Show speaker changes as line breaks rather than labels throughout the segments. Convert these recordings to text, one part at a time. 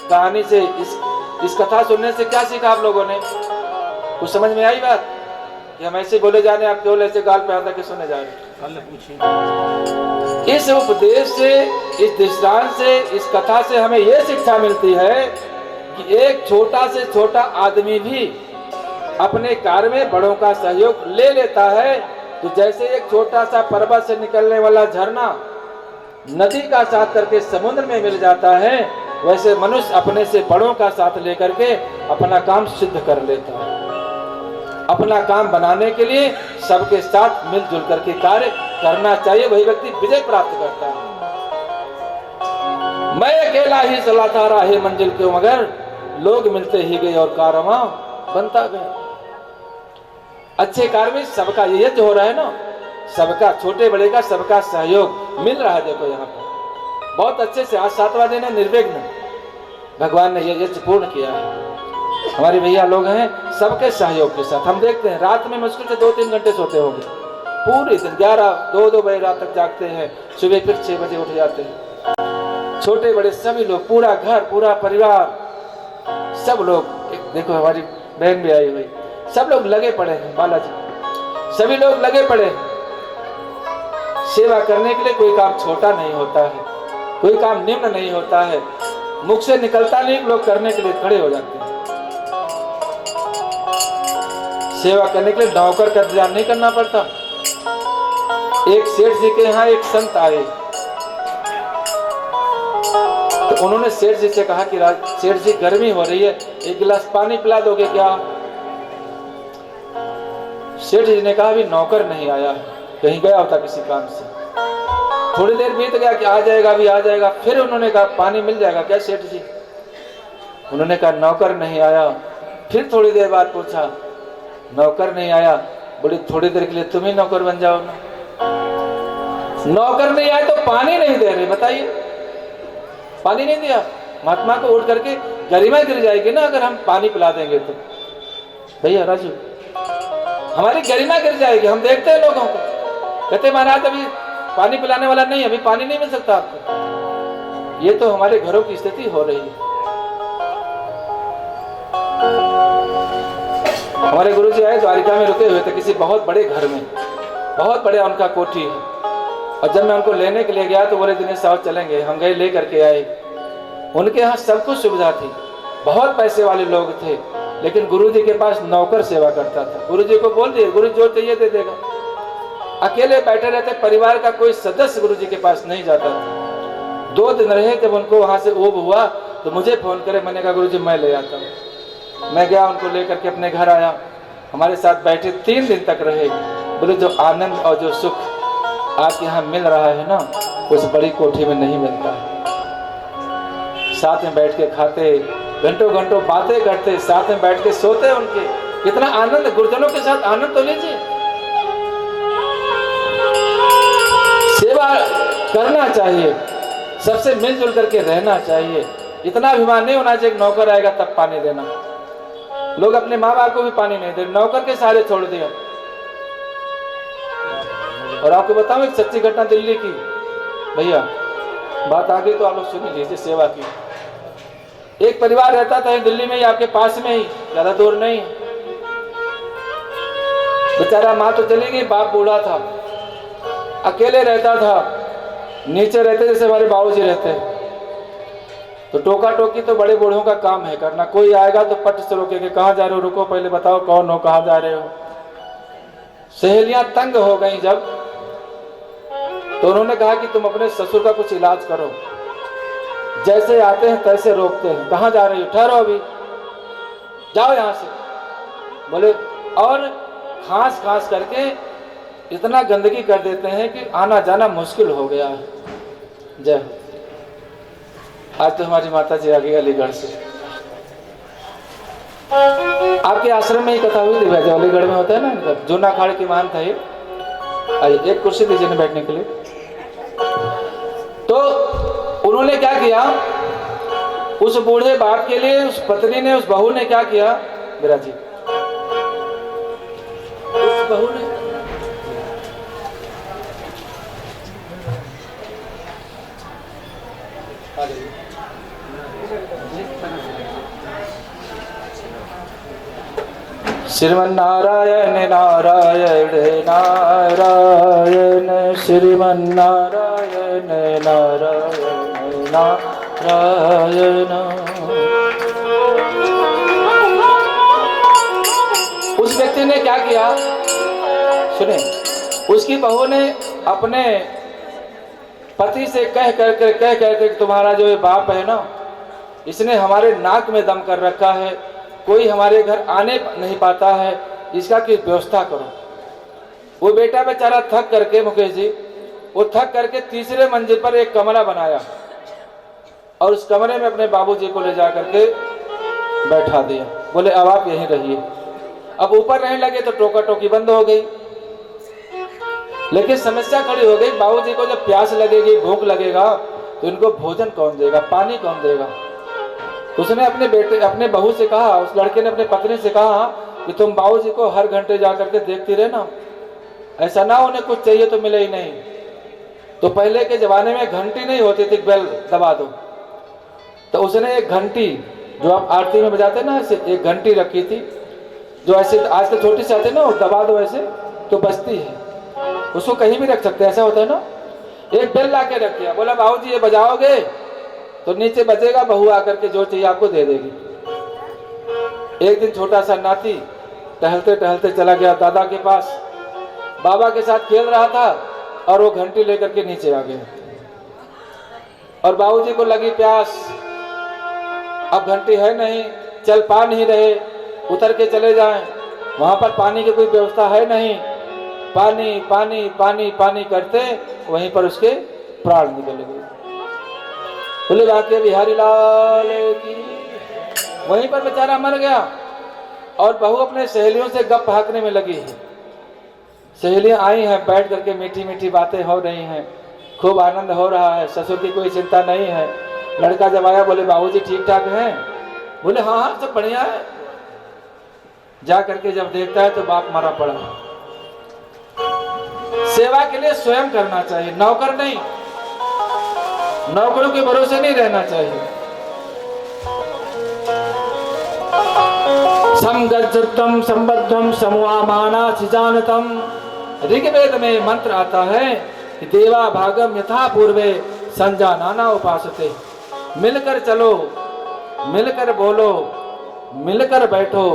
कहानी से, इस कथा सुनने से क्या सीखा आप लोगों ने? कुछ समझ में आई बात कि हम ऐसे बोले जा रहे हैं, आप केवल ऐसे गाल पे हाथ रख के सुने जा रहे हैं? इस उपदेश से, इस दृष्टांत से, इस कथा से हमें यह शिक्षा मिलती है कि एक छोटा से छोटा आदमी भी अपने कार्य में बड़ों का सहयोग ले लेता है। तो जैसे एक छोटा सा पर्वत से निकलने वाला झरना नदी का साथ करके समुद्र में मिल जाता है, वैसे मनुष्य अपने से बड़ों का साथ लेकर के अपना काम सिद्ध कर लेता है। अपना काम बनाने के लिए सबके साथ मिलजुल करके कार्य करना चाहिए, वही व्यक्ति विजय प्राप्त करता है। मैं अकेला ही चलाता रहा मंजिल क्यों, मगर लोग मिलते ही गए और कारवां बनता गया। अच्छे कार्य में सबका यज्ञ हो रहा है ना, सबका, छोटे बड़े का सबका सहयोग मिल रहा है। देखो यहाँ पर बहुत अच्छे से आज 7वां दिन है, निर्विघ्न भगवान ने यह यज्ञ पूर्ण किया है। हमारे भैया लोग हैं, सबके सहयोग के साथ। हम देखते हैं रात में मुश्किल से 2-3 घंटे सोते होंगे, पूरे दिन 11-2 बजे रात तक जागते हैं, सुबह फिर 6 बजे उठ जाते हैं। छोटे बड़े सभी लोग, पूरा घर, पूरा परिवार, सब लोग। देखो हमारी बहन भी आई हुई, सब लोग लगे पड़े हैं, बालाजी सभी लोग लगे पड़े हैं सेवा करने के लिए। कोई काम छोटा नहीं होता है, कोई काम निम्न नहीं होता है, मुख से निकलता नहीं, लोग करने के लिए खड़े हो जाते हैं। सेवा करने के लिए नौकर का इंतजार नहीं करना पड़ता। एक सेठ जी के यहाँ एक संत आए, तो उन्होंने सेठ जी से कहा कि सेठ जी गर्मी हो रही है, एक गिलास पानी पिला दोगे क्या? सेठ जी ने कहा अभी नौकर नहीं आया, कहीं गया होता किसी काम से। थोड़ी देर बीत गया कि आ जाएगा, अभी आ जाएगा। फिर उन्होंने कहा पानी मिल जाएगा क्या सेठ जी? उन्होंने कहा नौकर नहीं आया। फिर थोड़ी देर बाद पूछा, नौकर नहीं आया, बोले थोड़ी देर के लिए तुम ही नौकर बन जाओ ना। नौकर नहीं आए तो पानी नहीं दे रहे, बताइए, पानी नहीं दिया। महात्मा को उठ करके गरिमा गिर जाएगी ना अगर हम पानी पिला देंगे तो। भैया राजू, हमारी गरिमा गिर जाएगी। हम देखते हैं लोगों को, कहते महाराज अभी पानी पिलाने वाला नहीं, अभी पानी नहीं मिल सकता आपको। ये तो हमारे घरों की स्थिति हो रही है। हमारे गुरुजी आए, द्वारिका में रुके हुए थे किसी बहुत बड़े घर में, बहुत बड़े उनका कोठी है। और जब मैं उनको लेने के लिए गया तो बोले दिनेश साहब चलेंगे। हम गए, ले करके आए। उनके यहाँ सब कुछ सुविधा थी, बहुत पैसे वाले लोग थे, लेकिन गुरुजी के पास नौकर सेवा करता था। गुरुजी को बोल दिए, गुरु जो चाहिए दे देगा। अकेले बैठे रहते, परिवार का कोई सदस्य गुरुजी के पास नहीं जाता था। 2 दिन रहे, जब उनको वहां से ऊब हुआ तो मुझे फोन करे। मैंने कहा गुरुजी मैं ले आता हूँ। मैं गया, उनको लेकर के अपने घर आया, हमारे साथ बैठे, 3 दिन तक रहे। बोले जो आनंद और जो सुख आपके यहाँ मिल रहा है ना, उस बड़ी कोठी में नहीं मिलता है। साथ में बैठ के खाते, घंटों घंटों बातें करते, साथ में बैठ के सोते। उनके कितना आनंद, गुरुजनों के साथ आनंद तो लीजिए। सेवा करना चाहिए, सबसे मिलजुल करके रहना चाहिए। इतना अभिमान नहीं होना चाहिए नौकर आएगा तब पानी देना। लोग अपने माँ बाप को भी पानी नहीं दे, नौकर के सहारे छोड़ दिया। और आपको बताऊं एक सच्ची घटना दिल्ली की, भैया बात आ गई तो आप लोग सुन लीजिए। सेवा की एक परिवार रहता था दिल्ली में ही, आपके पास में ही, ज्यादा दूर नहीं। बेचारा माँ तो चली गई, बाप बूढ़ा था, अकेले रहता था। नीचे रहते जैसे हमारे बाबूजी रहते। तो टोका टोकी तो बड़े बूढ़ों का काम है करना। कोई आएगा तो पट से रोकेंगे, कहाँ जा रहे हो, रुको पहले बताओ कौन हो, कहाँ जा रहे हो। सहेलियां तंग हो गई जब, तो उन्होंने कहा कि तुम अपने ससुर का कुछ इलाज करो। जैसे आते हैं तैसे रोकते हैं, कहाँ जा रही हो, ठहरो अभी, जाओ यहाँ से। बोले, और खांस खांस करके इतना गंदगी कर देते हैं कि आना जाना मुश्किल हो गया है। जय हो। आज तो हमारी माता जी आ गई अलीगढ़ से। आपके आश्रम में ही कथा हुई थी, जो अलीगढ़ में होता है ना, जूना अखाड़े की महान था ये। आइए, एक कुर्सी दीजिए ना बैठने के लिए। तो उन्होंने क्या किया, उस बूढ़े बाप के लिए उस पत्नी ने, उस बहू ने क्या किया, मेरा जी, उस बहू ने श्रीमन्नारायण नारायण नारायण श्रीमन्नारायण नारायण नारायण। उस व्यक्ति ने क्या किया सुने, उसकी बहू ने अपने पति से कह करके तुम्हारा जो ये बाप है ना, इसने हमारे नाक में दम कर रखा है, कोई हमारे घर आने नहीं पाता है, इसका की व्यवस्था करो। वो बेटा बेचारा थक करके, मुकेश जी, वो थक करके तीसरे मंजिल पर एक कमरा बनाया और उस कमरे में अपने बाबूजी को ले जा करके बैठा दिया। बोले अब आप यहीं रहिए। अब ऊपर रहने लगे तो टोका टोकी बंद हो गई, लेकिन समस्या खड़ी हो गई, बाबूजी को जब प्यास लगेगी, भूख लगेगा, तो इनको भोजन कौन देगा, पानी कौन देगा। उसने अपने बहू से कहा, उस लड़के ने अपने पत्नी से कहा कि तुम बाबूजी को हर घंटे जा करके देखती रहना, ऐसा ना उन्हें कुछ चाहिए तो मिले ही नहीं। तो पहले के जमाने में घंटी नहीं होती थी, बेल दबा दो, तो उसने एक घंटी जो आप आरती में बजाते ना, ऐसे एक घंटी रखी थी, जो ऐसे आजकल छोटी सी आती है ना, दबा दो ऐसे तो बजती है, उसको कहीं भी रख सकते हैं, ऐसा होता है ना। एक बेल ला के रख दिया, बोला बाबूजी ये बजाओगे तो नीचे बजेगा, बहू आकर के जो चाहिए आपको दे देगी। एक दिन छोटा सा नाती टहलते टहलते चला गया दादा के पास, बाबा के साथ खेल रहा था और वो घंटी लेकर के नीचे आ गया और बाबूजी को लगी प्यास, अब घंटी है नहीं, चल पा नहीं रहे, उतर के चले जाएं, वहां पर पानी की कोई व्यवस्था है नहीं, पानी पानी पानी पानी करते वहीं पर उसके प्राण निकल गए। बोले बाके बिहारी लाल की, वहीं पर बेचारा मर गया। और बहू अपने सहेलियों से गप हाँकने में लगी है। सहेलियां आई हैं, बैठ करके मीठी मीठी बातें हो रही हैं, खूब आनंद हो रहा है, ससुर की कोई चिंता नहीं है। लड़का जब आया बोले बाबूजी ठीक ठाक हैं, बोले हाँ हाँ सब बढ़िया है। जा करके जब देखता है तो बाप मरा पड़ा। सेवा के लिए स्वयं करना चाहिए, नौकर नहीं, नौकरों के भरोसे नहीं रहना चाहिए। समगज्जतम संबद्धम समवामाना सिजानतम, ऋग्वेद में मंत्र आता है कि देवा भागम यथा पूर्वे संजानाना उपासते। मिलकर चलो, मिलकर बोलो, मिलकर बैठो,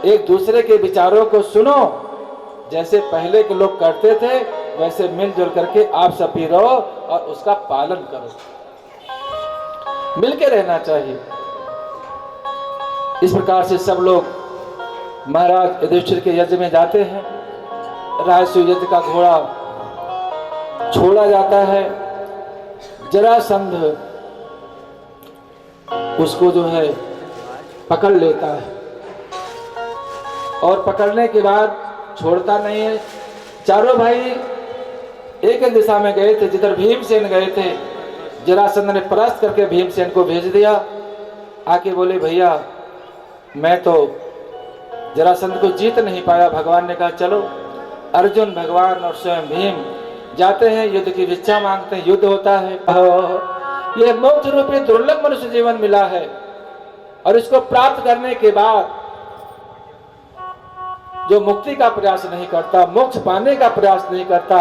एक दूसरे के विचारों को सुनो, जैसे पहले के लोग करते थे वैसे मिलजुल करके आप सब भी रहो और उसका पालन करो। मिलके रहना चाहिए। इस प्रकार से सब लोग महाराज युधिष्ठिर के यज्ञ में जाते हैं। राजसूय यज्ञ का घोड़ा छोड़ा जाता है। जरासंध उसको जो है पकड़ लेता है और पकड़ने के बाद छोड़ता नहीं है। चारों भाई एक ही दिशा में गए थे, जिधर भीमसेन गए थे। जरासंध ने परास्त करके भीमसेन को भेज दिया। आके बोले भैया मैं तो जरासंध को जीत नहीं पाया। भगवान ने कहा चलो। अर्जुन, भगवान और स्वयं भीम जाते हैं, युद्ध की भिक्षा मांगते हैं। युद्ध होता है। यह मोक्ष रूपी दुर्लभ मनुष्य जीवन मिला है और इसको प्राप्त करने के बाद जो मुक्ति का प्रयास नहीं करता, मोक्ष पाने का प्रयास नहीं करता,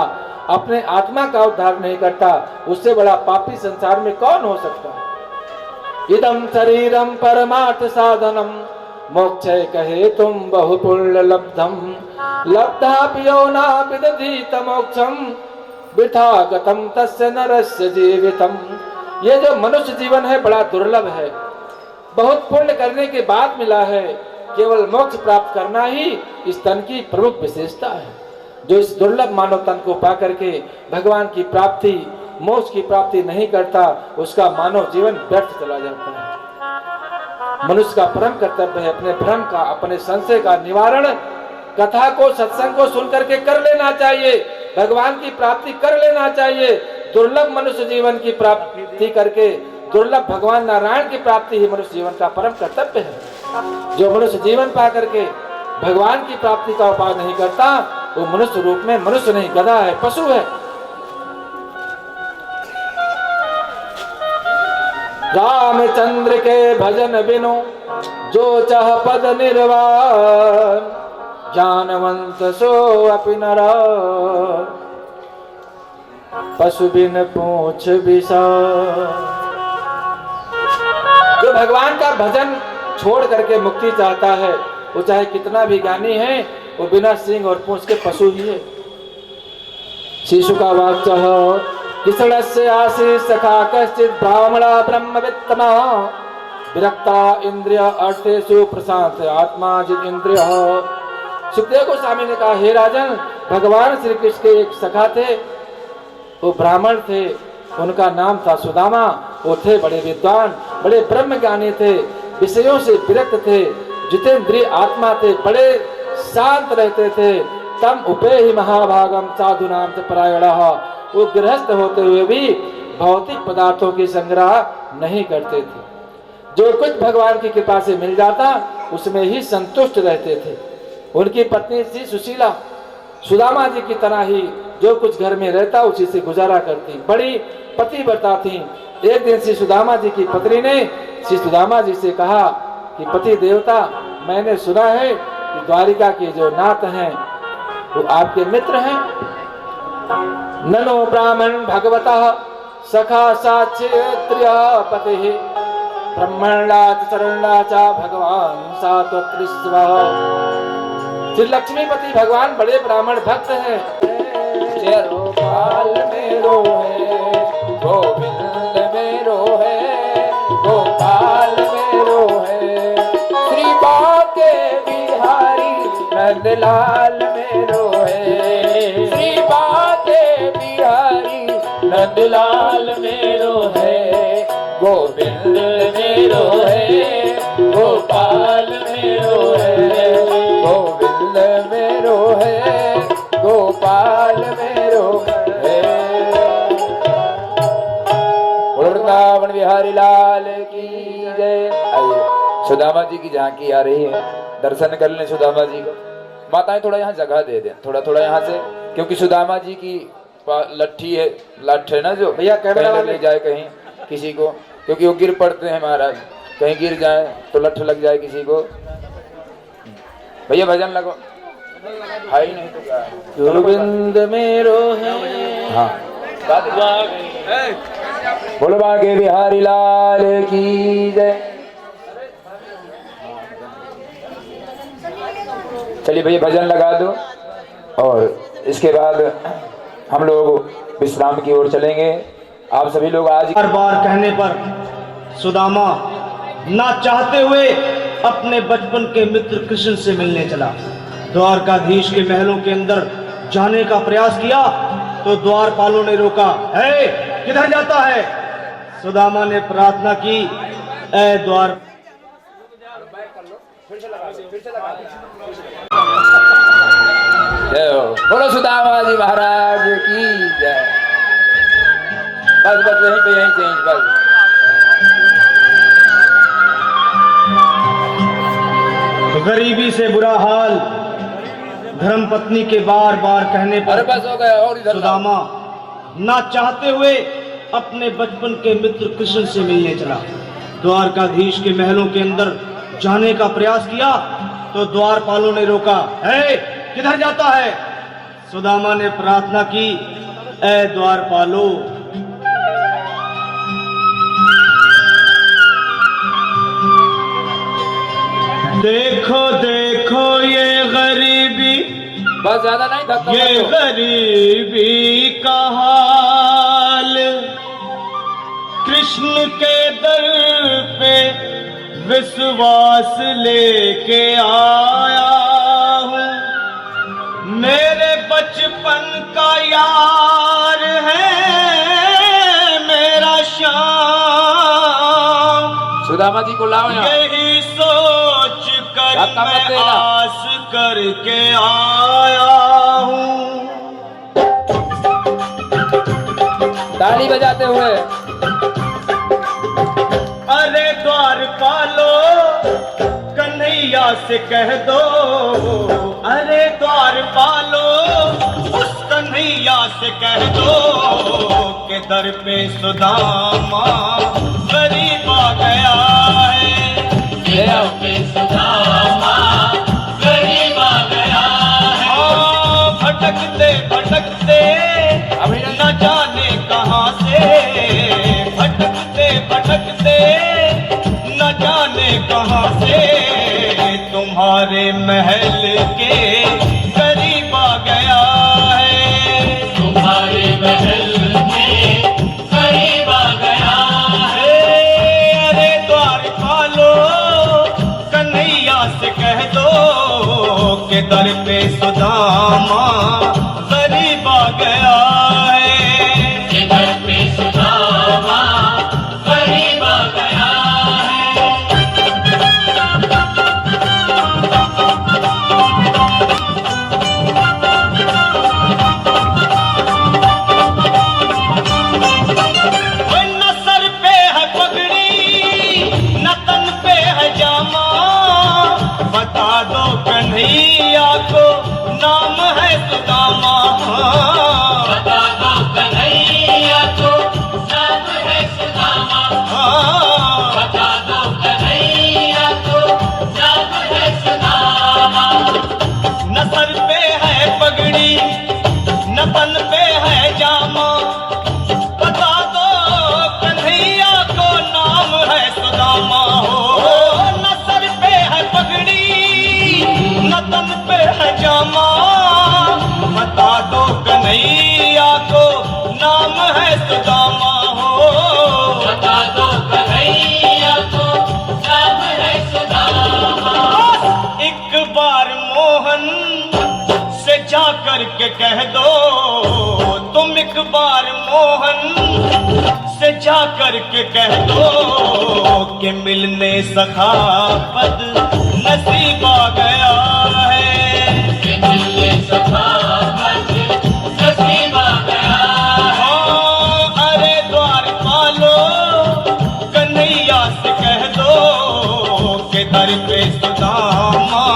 अपने आत्मा का उद्धार नहीं करता, उससे बड़ा पापी संसार में कौन हो सकता है। इदम शरीरम परमार्थ साधनम मोक्षय कहे तुम बहुपुण्य लब्धम लब्धा पियो ना विदधीत मोक्षम वृथा गतम तस्य नरस्य जीवितम। ये जो मनुष्य जीवन है बड़ा दुर्लभ है, बहुत पुण्य करने के बाद मिला है। केवल मोक्ष प्राप्त करना ही इस तन की प्रमुख विशेषता है। जो इस दुर्लभ मानव तन को पा करके भगवान की प्राप्ति, मोक्ष की प्राप्ति नहीं करता, उसका मानव जीवन व्यर्थ चला जाता है। मनुष्य का परम कर्तव्य है अपने भ्रम का, अपने संशय का निवारण कथा को, सत्संग को सुन करके कर लेना चाहिए। भगवान की प्राप्ति कर लेना चाहिए। दुर्लभ मनुष्य जीवन की प्राप्ति करके दुर्लभ भगवान नारायण की प्राप्ति ही मनुष्य जीवन का परम कर्तव्य है। जो मनुष्य जीवन पा करके भगवान की प्राप्ति का उपाय नहीं करता, वो मनुष्य रूप में मनुष्य नहीं, गधा है, पशु है। रामचंद्र के भजन बिनु जो चाह पद निर्वाण, ज्ञानवंत सो अपि नर, पशु बिन पूछ विषय। जो भगवान का भजन छोड़ करके मुक्ति चाहता है, वो चाहे कितना भी ज्ञानी है, वो बिना सिंह और पूंछ के पशु ही है। शिशु का वाक्य किसड़स्य आसीत् सखा कश्चित् ब्राह्मणा ब्रह्मवित्तमा, विरक्ता इंद्रिय अर्थेषु प्रशांत आत्मा जित इंद्रिय। सुखदेव गोस्वामी ने कहा, हे राजन, भगवान श्री कृष्ण के एक सखा थे, वो ब्राह्मण थे, उनका नाम था सुदामा। वो थे बड़े विद्वान, बड़े ब्रह्म ज्ञानी थे, विषयों से विरक्त थे, जितेंद्रिय आत्मा थे, बड़े शांत रहते थे। तम उपे ही महाभागम साधु नाम से परायणः। वो गृहस्थ होते हुए भी भौतिक पदार्थों की संग्रह नहीं करते थे। जो कुछ भगवान की कृपा से मिल जाता उसमें ही संतुष्ट रहते थे। उनकी पत्नी थी सुशीला, सुदामा जी की तरह ही जो कुछ घर में रहता उसी से गुजारा करती, बड़ी पतिव्रता थी। एक दिन श्री सुदामा जी की पत्नी ने श्री सुदामा जी से कहा कि पति देवता, मैंने सुना है कि द्वारिका के जो नाथ हैं वो आपके मित्र हैं। ननो ब्राह्मण भगवतः सखा साक्षेत्र्य पते, ब्रह्मणाच शरणाचा भगवान सात्वत्रिस्व। श्री लक्ष्मीपति भगवान बड़े ब्राह्मण भक्त हैं। गोपाल मेरो है, गोविंद मेरो है, गोपाल मेरो है, श्री बाके बिहारी नंदलाल मेरो है, श्री बाके बिहारी नंदलाल मेरो है, गोविंद मेरो है, गोपाल मेरो है, गोविंद मेरो है, गोपाल मेरो है। वृंदावन बिहारी लाल की जय। आइए, सुदामा जी की झांकी आ रही है, दर्शन कर लें सुदामा जी को। माताएं थोड़ा यहाँ जगह दे दें, थोड़ा थोड़ा यहाँ से, क्योंकि सुदामा जी की लट्ठी है, लठ है ना, जो भैया कैमरा ले जाए कहीं किसी को, क्योंकि वो गिर पड़ते हैं महाराज, कहीं गिर जाए तो लठ लग जाए किसी को। भैया भजन लगो, है ही नहीं तो क्या है। गोविंद मेरो है। हाँ, बोलो बाके बिहारी लाल की जय। चलिए भैया भजन लगा दो, और इसके बाद हम लोग विश्राम की ओर चलेंगे। आप सभी लोग आज
बार बार कहने पर सुदामा ना चाहते हुए अपने बचपन के मित्र कृष्ण से मिलने चला। द्वारकाधीश के महलों के अंदर जाने का प्रयास किया तो द्वारपालों ने रोका। है, किधर जाता है? सुदामा ने प्रार्थना की, ऐ द्वार।
बोलो सुदामा जी महाराज की जय। बस बस यहीं पे, यहीं से बस।
गरीबी से बुरा हाल धर्मपत्नी के बार बार कहने पर
बस हो गया। और
सुदामा ना चाहते हुए अपने बचपन के मित्र कृष्ण से मिलने चला। द्वारकाधीश के महलों के अंदर जाने का प्रयास किया तो द्वारपालों ने रोका। है, किधर जाता है? सुदामा ने प्रार्थना की, ऐ द्वारपालो, देखो देखो ये गरीबी,
बस ज्यादा नहीं धक्का,
ये गरीबी का हाल, कृष्ण के दर पे विश्वास लेके आया हूँ। मेरे बचपन का यार है मेरा श्याम।
सुदामा जी को लाओ यहाँ।
यही सोच कर मैं आस करके आया हूँ।
ताली बजाते हुए,
अरे द्वारपालो कन्हैया से कह दो, अरे द्वारपालो उस कन्हैया से कह दो के दर पे सुदामा गरीब आ गया है। दर पे सुदामा गरीब आ गया कहाँ से तुम्हारे महल के करीब आ गया है।
तुम्हारे महल में करीब आ गया है।
अरे द्वार खोलो कन्हैया से कह दो कि दर पे सुदामा करीब आ गया है।
कि दर पे सुदामा करीब आ गया है।
न सर पे है पगड़ी न तन पे है जामा, बता दो कन्हैया को नाम है सुदामा।
बता दो कन्हैया को नाम है सुदामा। बता दो कन्हैया को नाम है सुदामा।
न सर पे है पगड़ी न तन पे है जामा, बता दो कन्हैया को नाम है सुदामा। हो न सर पे है पगड़ी न तन पे है जामा, बता दो कन्हैया को नाम है सुदामा। हो
बता दो कन्हैया को नाम है सुदामा।
एक बार मोहन से जा कर के कह दो, तुम एक बार मोहन से जा कर के कह दो कि मिलने सखावत नसीब आ गया है।
कि मिलने सखावत नसीब आ गया है।
अरे द्वार खोलो कन्हैया से कह दो कि दर पे सुदामा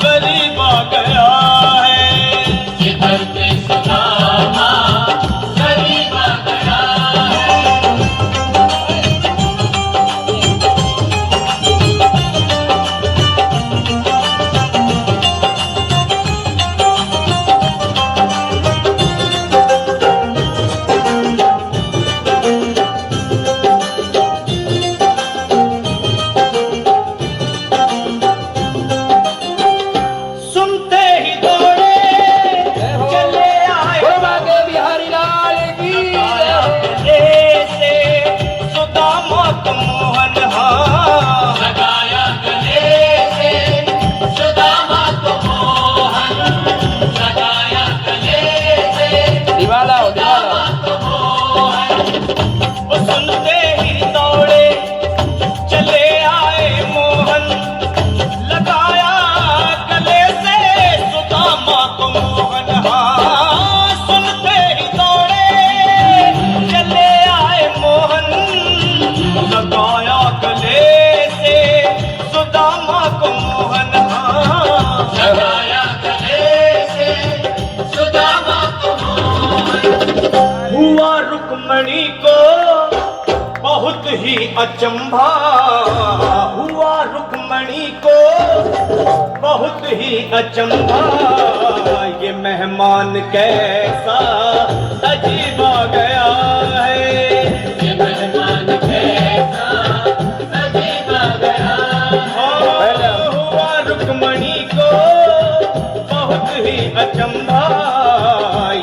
करीब आ गया है।
कि दर पे सुदामा करीब आ गया है।
सुनते ही दौड़े चले आए
गुरुभाग्य बिहारी लाल की
गले से सुदामा को मोहन। हाँ
लगाया गले से सुदामा को मोहन। लगाया गले से
दिवाला हो दिवाला।
सुदामा को मोहन।
वो सुनते ही दौड़े चले आए मोहन, लगाया गले से सुदामा को मोहन। हाँ सुनते ही दौड़े चले आए मोहन, लगाया गले से सुदामा को मोहन। हाँ
लगाया गले से सुदामा को मोहन।
हुआ रुक्मणी को बहुत ही अचंभा, हुआ रुक्मणी को बहुत ही अचंभा, ये मेहमान कैसा अजीब आ गया है।
ये मेहमान कैसा अजीब आ गया है।
हुआ रुक्मणी को बहुत ही अचंभा,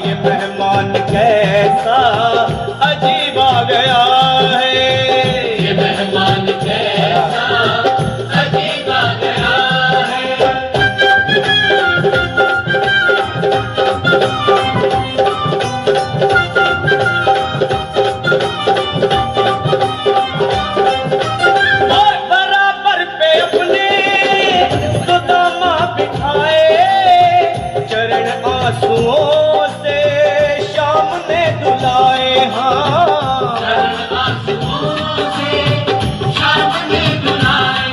ये मेहमान कैसा अजीब आ गया है।
ये मेहमान कैसा अजीब आ गया है।
और बराबर पे अपने सुदामा बिठाए, चरण आंसुओं से शाम ने धुलाए। हाँ
चरण आंसुओं से शाम ने धुलाए।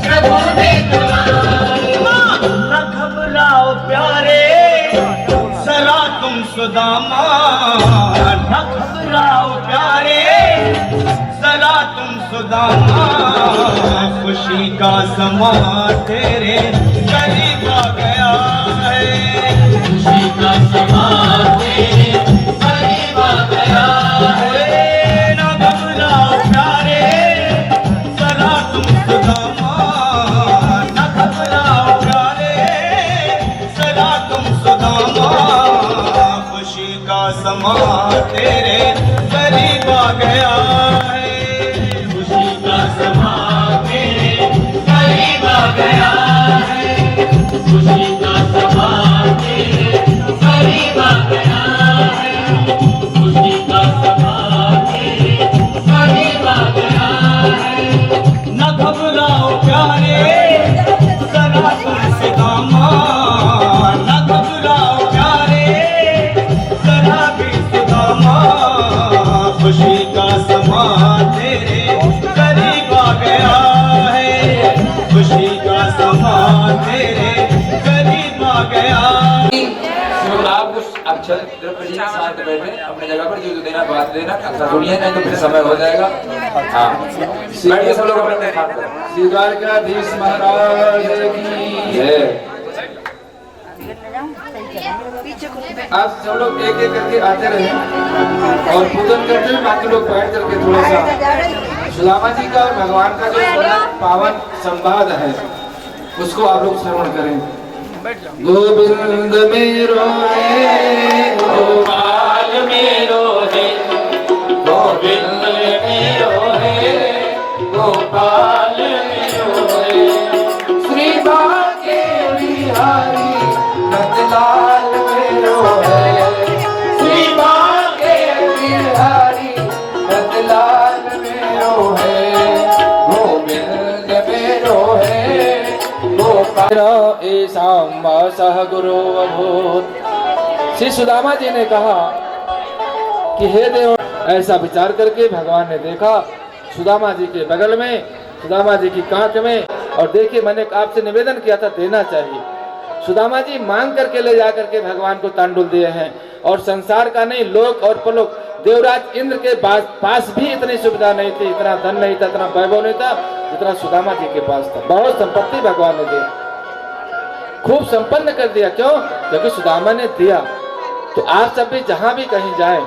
प्रभु ने धुलाए।
न घबराओ प्यारे जरा तुम सुदामा, न घबराओ प्यारे जरा तुम सुदामा, खुशी का समा तेरे करीब आ गया है।
खुशी का समा तेरे करीब आ गया है।
न घबराओ प्यारे जरा
चल द्रौपदी जी साथ बैठे अपने जगह पर, जो देना बात देना, अच्छा सुनिए नहीं तो फिर समय हो जाएगा। हाँ बैठिए सब लोग अपने खाते। श्री द्वारकाधीश महाराज की जय। आप सब लोग एक एक करके आते रहे और पूजन करते हुए बाकी लोग बैठ करके थोड़ा सा सुदामा जी का और भगवान का जो पावन संवाद है उसको आप लोग श्रवण करें। गोविंद मेरो है गोपाल मेरो है, गोविंद मेरो है गोपाल मेरो है, श्री भाग्य बिहारी नंदलाल मेरो है, श्री भाग्य बिहारी नंदलाल मेरो है, गोविंद मेरो है गोपाल ऐसाम वासः गुरु अभूत। श्री सुदामा जी ने कहा कि हे देव, ऐसा विचार करके भगवान ने देखा सुदामा जी के बगल में, सुदामा जी की कांख में, और देखिए मैंने आपसे निवेदन किया था देना चाहिए। सुदामा जी मांग करके ले जा करके भगवान को तांडुल दिए हैं, और संसार का नहीं लोक और परलोक देवराज इंद्र के पास भी इतनी सुविधा नहीं थी, इतना धन नहीं था, इतना वैभव नहीं था जितना सुदामा जी के पास था। बहुत संपत्ति भगवान ने दी, खूब संपन्न कर दिया। क्यों? क्योंकि सुदामा ने दिया। तो आप सब भी जहां भी कहीं जाएं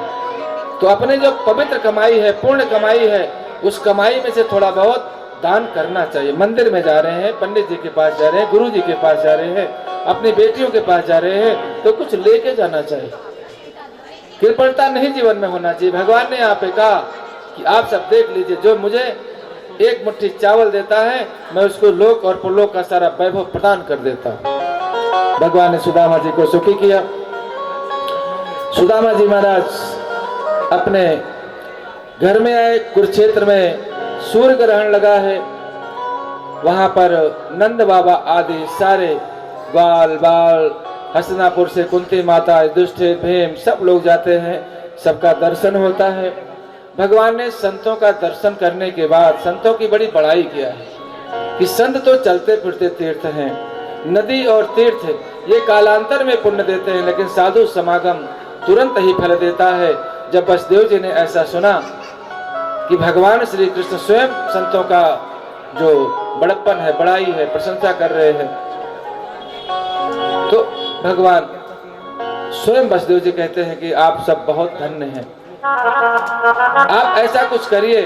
तो अपने जो पवित्र कमाई है, पूर्ण कमाई है, उस कमाई में से थोड़ा बहुत दान करना चाहिए। मंदिर में जा रहे हैं, पंडित जी के पास जा रहे हैं, गुरु जी के पास जा रहे हैं, अपनी बेटियों के पास जा रहे हैं, तो कुछ लेके जाना चाहिए। कृपणता नहीं जीवन में होना चाहिए। भगवान ने यहाँ पे कहा कि आप सब देख लीजिए, जो मुझे एक मुट्ठी चावल देता है मैं उसको लोक और परलोक का सारा वैभव प्रदान कर देता हूँ। भगवान ने सुदामा जी को सुखी किया। सुदामा जी महाराज अपने घर में आए। कुरुक्षेत्र में सूर्य ग्रहण लगा है, वहां पर नंद बाबा आदि सारे ग्वाल बाल, हस्तिनापुर से कुंती माता, युधिष्ठिर, भीम सब लोग जाते हैं, सबका दर्शन होता है। भगवान ने संतों का दर्शन करने के बाद संतों की बड़ी बड़ाई किया है कि संत तो चलते फिरते तीर्थ हैं, नदी और तीर्थ ये कालांतर में पुण्य देते हैं, लेकिन साधु समागम तुरंत ही फल देता है। जब वसुदेव जी ने ऐसा सुना कि भगवान श्री कृष्ण स्वयं संतों का जो बड़प्पन है, बड़ाई है, प्रशंसा कर रहे हैं, तो भगवान स्वयं वसुदेव जी कहते हैं कि आप सब बहुत धन्य हैं, आप ऐसा कुछ करिए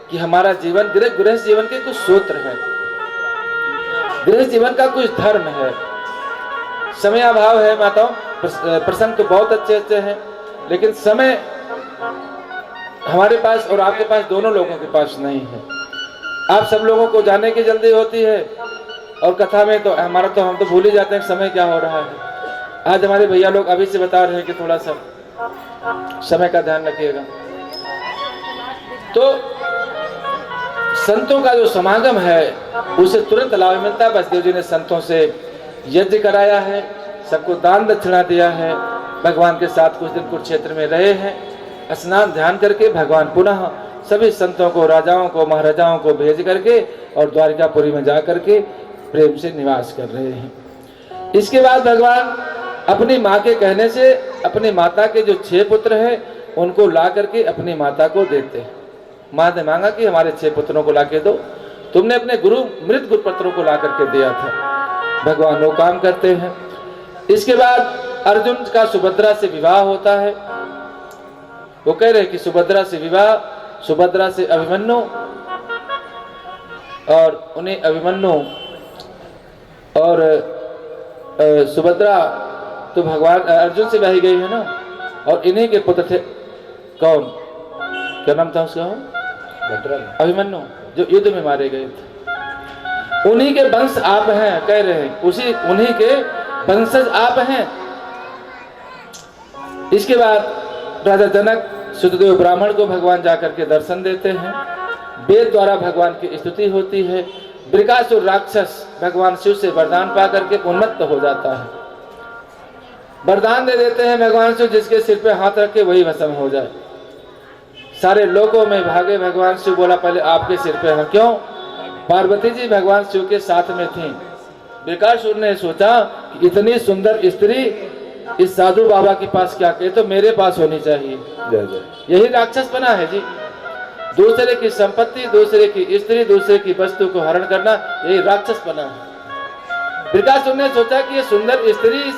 कि हमारा जीवन गृहस्थ जीवन के कुछ सूत्र हैं, गृहस्थ जीवन का कुछ धर्म है। समय अभाव है माताओं, प्रसंग तो बहुत अच्छे अच्छे हैं, लेकिन समय हमारे पास और आपके पास, दोनों लोगों के पास नहीं है। आप सब लोगों को जाने की जल्दी होती है, और कथा में तो हम तो भूल ही जाते हैं समय क्या हो रहा है। आज हमारे भैया लोग अभी से बता रहे हैं कि थोड़ा सा समय का ध्यान रखिएगा। तो संतों का जो समागम है उसे तुरंत लाभ मिलता है। वसुदेव जी ने संतों से यज्ञ कराया है, सबको दान दक्षिणा दिया है, भगवान के साथ कुछ दिन कुरुक्षेत्र में रहे हैं। स्नान ध्यान करके भगवान पुनः सभी संतों को, राजाओं को, महाराजाओं को भेज करके और द्वारिकापुरी में जा करके प्रेम से निवास कर रहे हैं। इसके बाद भगवान अपनी माँ के कहने से अपनी माता के जो 6 पुत्र हैं उनको ला करके अपनी माता को देते हैं। माँ ने मांगा कि हमारे 6 पुत्रों को ला के दो, तुमने अपने मृत गुरुपुत्रों को ला करके दिया था। भगवान वो काम करते हैं। इसके बाद अर्जुन का सुभद्रा से विवाह होता है। वो कह रहे कि सुभद्रा से विवाह, सुभद्रा से अभिमन्यु, और उन्हें अभिमन्यु और सुभद्रा तो भगवान अर्जुन से ब्याही गई है ना, और इन्हीं के पुत्र थे। कौन, क्या नाम था उसका? अभिमन्यु, जो युद्ध में मारे गए थे। उन्हीं के वंश आप हैं, कह रहे हैं उन्हीं के वंशज आप हैं। इसके बाद राजा जनक सुतदेव ब्राह्मण को भगवान जाकर के दर्शन देते हैं। वेद द्वारा भगवान की स्तुति होती है। वृकासुर राक्षस भगवान शिव से वरदान पा करके उन्मत्त हो जाता है। वरदान दे देते हैं भगवान शिव, जिसके सिर पे हाथ रख के वही भस्म हो जाए। सारे लोगों में भागे भगवान शिव, बोला पहले आपके सिर पे है। क्यों? पार्वती जी भगवान शिव के साथ में थी। वृकासुर ने सोचा कि इतनी सुंदर स्त्री इस साधु बाबा के पास क्या कहे तो मेरे पास होनी चाहिए।
जय जय।
यही राक्षस बना है जी। दूसरे की संपत्ति, दूसरे की स्त्री, दूसरे की वस्तु को हरण करना, यही राक्षस बना है। प्रकाशुर ने सोचा कि ये सुंदर स्त्री इस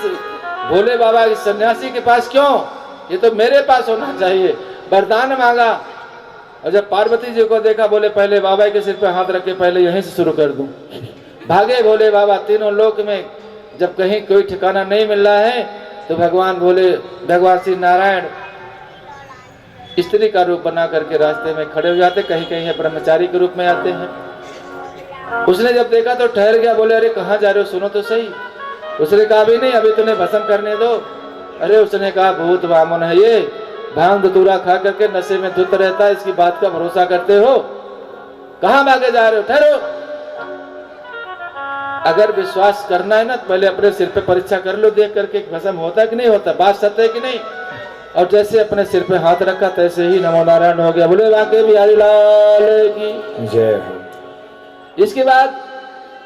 भोले बाबा इस सन्यासी के पास क्यों, ये तो मेरे पास होना चाहिए। वरदान मांगा और जब पार्वती जी को देखा बोले पहले बाबा के सिर पे हाथ रख के पहले यहीं से शुरू कर दूं। भागे भोले बाबा तीनों लोक में, जब कहीं कोई ठिकाना नहीं मिल रहा है तो भगवान श्री नारायण स्त्री का रूप बना करके रास्ते में खड़े हो जाते, कहीं कहीं है ब्रह्मचारी के रूप में आते हैं। उसने जब देखा तो ठहर गया, बोले अरे कहाँ जा रहे हो, सुनो तो सही। उसने कहा भी नहीं, अभी तुम्हें भस्म करने दो। अरे उसने कहा भूत वामन है ये, भांग धतूरा खा करके नशे में धुत रहता है, इसकी बात का भरोसा करते हो, कहाँ भागे जा रहे हो, ठहरो। अगर विश्वास करना है ना तो पहले अपने सिर पे परीक्षा कर लो, देख करके भस्म होता है कि नहीं होता, बात सत्य है कि नहीं। और जैसे अपने सिर पे हाथ रखा तैसे ही नमो नारायण हो गया। बोले वाके बिहारी लाल की
जय हो।
इसके बाद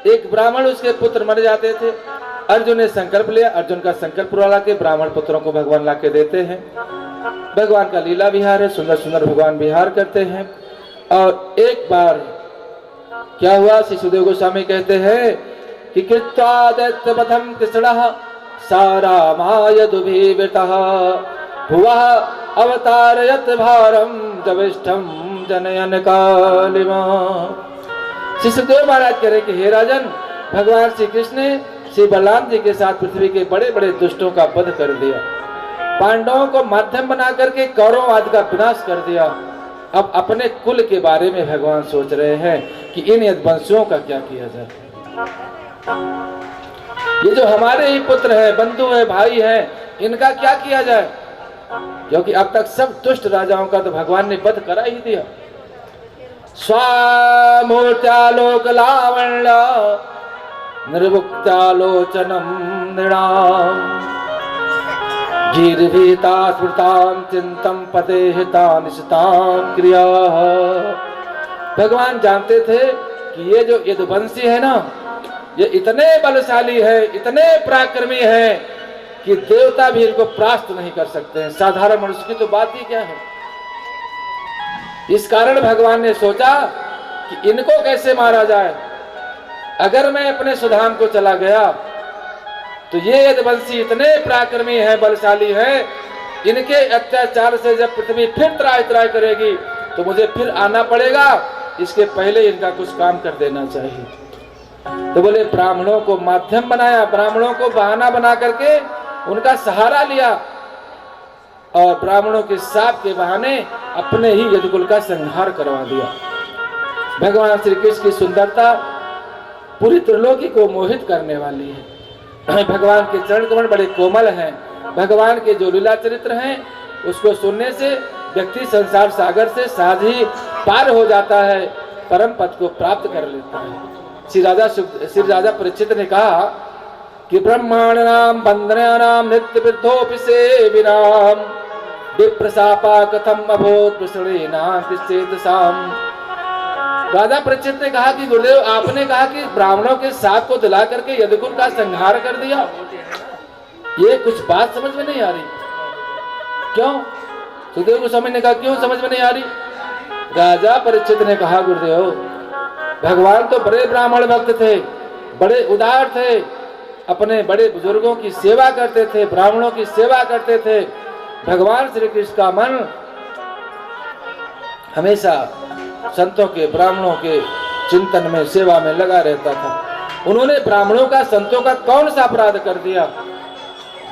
एक ब्राह्मण, उसके पुत्र मर जाते थे। अर्जुन ने संकल्प लिया, अर्जुन का संकल्प पूरा के ब्राह्मण पुत्रों को भगवान ला के देते हैं। भगवान का लीला विहार है, सुंदर सुंदर भगवान विहार करते हैं। और एक बार क्या हुआ, श्री सुखदेव गोस्वामी कहते हैं कि कृत्वा दैत्यवधं कृष्णः सारा माय दुभिवृतः भुवः अवतारयत भारम जविष्ठम जनयन कालिमा। श्री सुखदेव महाराज कह रहे कि हे राजन, भगवान श्री कृष्ण ने श्री बलराम जी के साथ पृथ्वी के बड़े बड़े दुष्टों का वध कर दिया, पांडवों को माध्यम बना करके कौरव आदि का विनाश कर दिया। अब अपने कुल के बारे में भगवान सोच रहे हैं कि इन यदुवंशियों का क्या किया जाए। ये जो हमारे ही पुत्र है, बंधु है, भाई है, इनका क्या किया जाए, क्योंकि अब तक सब दुष्ट राजाओं का तो भगवान ने वध करा ही दिया। स्वामूर्त्यालोक लावण्य निर्मुक्त्यालोचनम नृणाम गीर्भीता स्मृताम चिंतम पते हिताम निशिताम क्रिया। भगवान जानते थे कि ये जो यदुवंशी है ना, ये इतने बलशाली है, इतने पराक्रमी है कि देवता भी इनको परास्त नहीं कर सकते हैं, साधारण मनुष्य की तो बात ही क्या है। इस कारण भगवान ने सोचा कि इनको कैसे मारा जाए। अगर मैं अपने सुधाम को चला गया तो ये यदुवंशी इतने पराक्रमी है, बलशाली है, इनके अत्याचार से जब पृथ्वी फिर त्राय त्राय करेगी तो मुझे फिर आना पड़ेगा, इसके पहले इनका कुछ काम कर देना चाहिए। तो बोले ब्राह्मणों को माध्यम बनाया, ब्राह्मणों को बहाना बना करके उनका सहारा लिया और ब्राह्मणों के शाप के बहाने अपने ही यदुकुल का संहार करवा दिया। भगवान श्री कृष्ण की सुंदरता पूरी त्रिलोकी को मोहित करने वाली है। भगवान के चरण कमल बड़े कोमल हैं। भगवान के जो लीला चरित्र हैं उसको सुनने से व्यक्ति संसार सागर से सहज ही पार हो जाता है, परम पद को प्राप्त कर लेता है। श्री राजा परीक्षित ने कहा कि ब्रह्माणाम बंधनानाम नित्य वृद्धोपि सेविनाम विप्रशापा कथम अभूत प्रसृणीनाम किश्चेदसाम। राजा परीक्षित ने कहा कि गुरुदेव आपने कहा कि ब्राह्मणों के साथ को दिला करके यदुकुल का संहार कर दिया, ये कुछ बात समझ में नहीं आ रही। क्यों? सुखदेव गोस्वामी ने कहा क्यों समझ में नहीं आ रही? राजा परीक्षित ने कहा गुरुदेव भगवान तो बड़े ब्राह्मण भक्त थे, बड़े उदार थे, अपने बड़े बुजुर्गों की सेवा करते थे, ब्राह्मणों की सेवा करते थे। भगवान श्री कृष्ण का मन हमेशा संतों के, ब्राह्मणों के चिंतन में, सेवा में लगा रहता था। उन्होंने ब्राह्मणों का, संतों का कौन सा अपराध कर दिया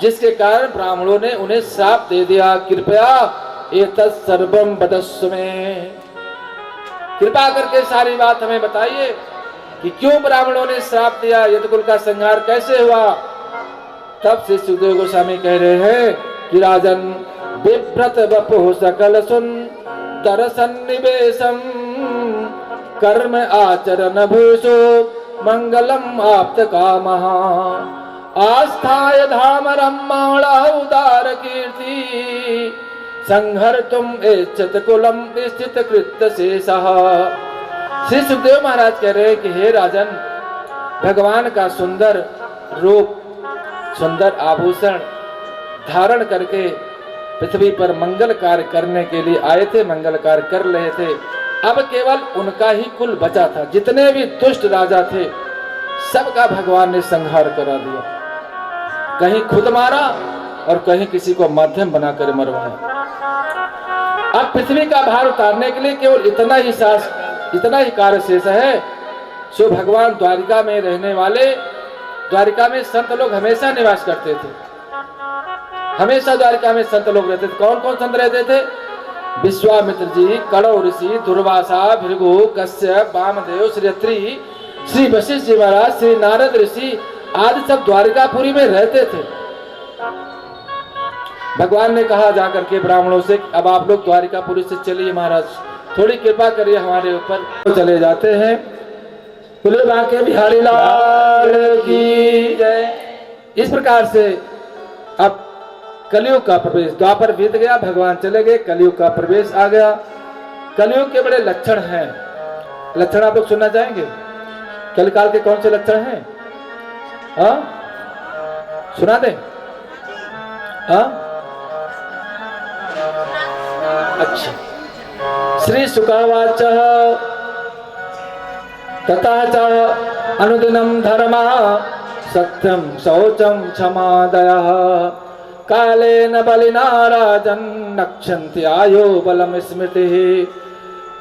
जिसके कारण ब्राह्मणों ने उन्हें श्राप दे दिया? कृपया एतत् सर्वं वदस्व में, कृपा करके सारी बात हमें बताइए कि क्यों ब्राह्मणों ने श्राप दिया, यदुकुल का संहार कैसे हुआ? तब से सुखदेव गोस्वामी कह रहे हैं कि राजन बिभ्रत वपुः सकल सुन दर्शन निवेशम कर्म आचरण भूषो मंगलम आप्त कामः आस्थाय धाम रम्माणा उदार कीर्ति संहर तुम इच्छत कुलम स्थित कृत्य शेषः। श्री सुखदेव महाराज कह रहे हैं कि हे राजन, भगवान का सुंदर रूप, सुंदर आभूषण, धारण करके पृथ्वी पर मंगल कार्य करने के लिए आए थे, मंगल कार्य कर रहे थे। अब केवल उनका ही कुल बचा था। जितने भी दुष्ट राजा थे सबका भगवान ने संहार करा दिया, कहीं खुद मारा और कहीं किसी को माध्यम बनाकर मरवाया। अब पृथ्वी का भार उतारने के लिए केवल इतना ही कार्य शेष है। सो भगवान द्वारिका में रहने वाले, द्वारिका में संत लोग हमेशा निवास करते थे, हमेशा द्वारिका में संत लोग रहते थे। कौन कौन संत रहते थे? विश्वामित्र जी, कणव ऋषि, दुर्वासा, भृगु, कश्यप, वामदेव, श्री अत्रि, श्री वशिष्ठ जी महाराज, श्री नारद ऋषि आदि सब द्वारिकापुरी में रहते थे। भगवान ने कहा जाकर के ब्राह्मणों से, अब आप लोग द्वारिकापुरी से चलिए महाराज, थोड़ी कृपा करिए हमारे ऊपर। तो चले जाते हैं। बोले बांके बिहारी लाल की जय। इस प्रकार से अब कलयुग का प्रवेश, द्वापर बीत गया, भगवान चले गए, कलयुग का प्रवेश आ गया। कलयुग के बड़े लक्षण हैं। लक्षण आप लोग सुनना चाहेंगे? कलिकाल के कौन से लक्षण हैं? हाँ, सुना दे। हाँ, अच्छा। श्री सुकावाच तथा च अनुदिनं धर्मः सत्यं शौचं क्षमा दयः कालेन बलिना राजन् नक्षन्ति आयो बलम स्मृतिः।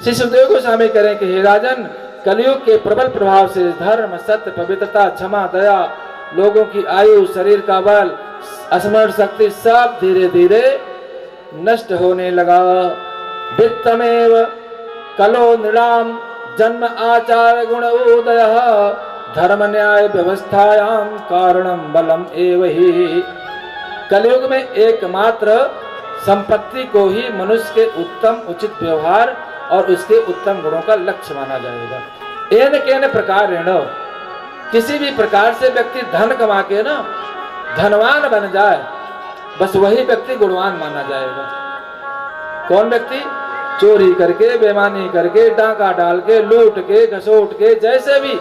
श्री सुखदेव गोस्वामी करें कि हे राजन, कलयुग के प्रबल प्रभाव से धर्म, सत्य, पवित्रता, क्षमा, दया, लोगों की आयु, शरीर का बल, स्मरण शक्ति सब धीरे धीरे नष्ट होने लगा। वित्तमेव कलो नृणाम जन्म आचार गुण उदय धर्म न्याय व्यवस्थायां कारणम बलम एव ही। कलयुग में एकमात्र संपत्ति को ही मनुष्य के उत्तम उचित व्यवहार और उसके उत्तम गुणों का लक्ष्य माना जाएगा। एन केन प्रकार किसी भी प्रकार से व्यक्ति धन कमा के ना धनवान बन जाए, बस वही व्यक्ति गुणवान माना जाएगा। कौन व्यक्ति? चोरी करके, बेईमानी करके, डाका डाल के, लूट के, घसोट के, जैसे भी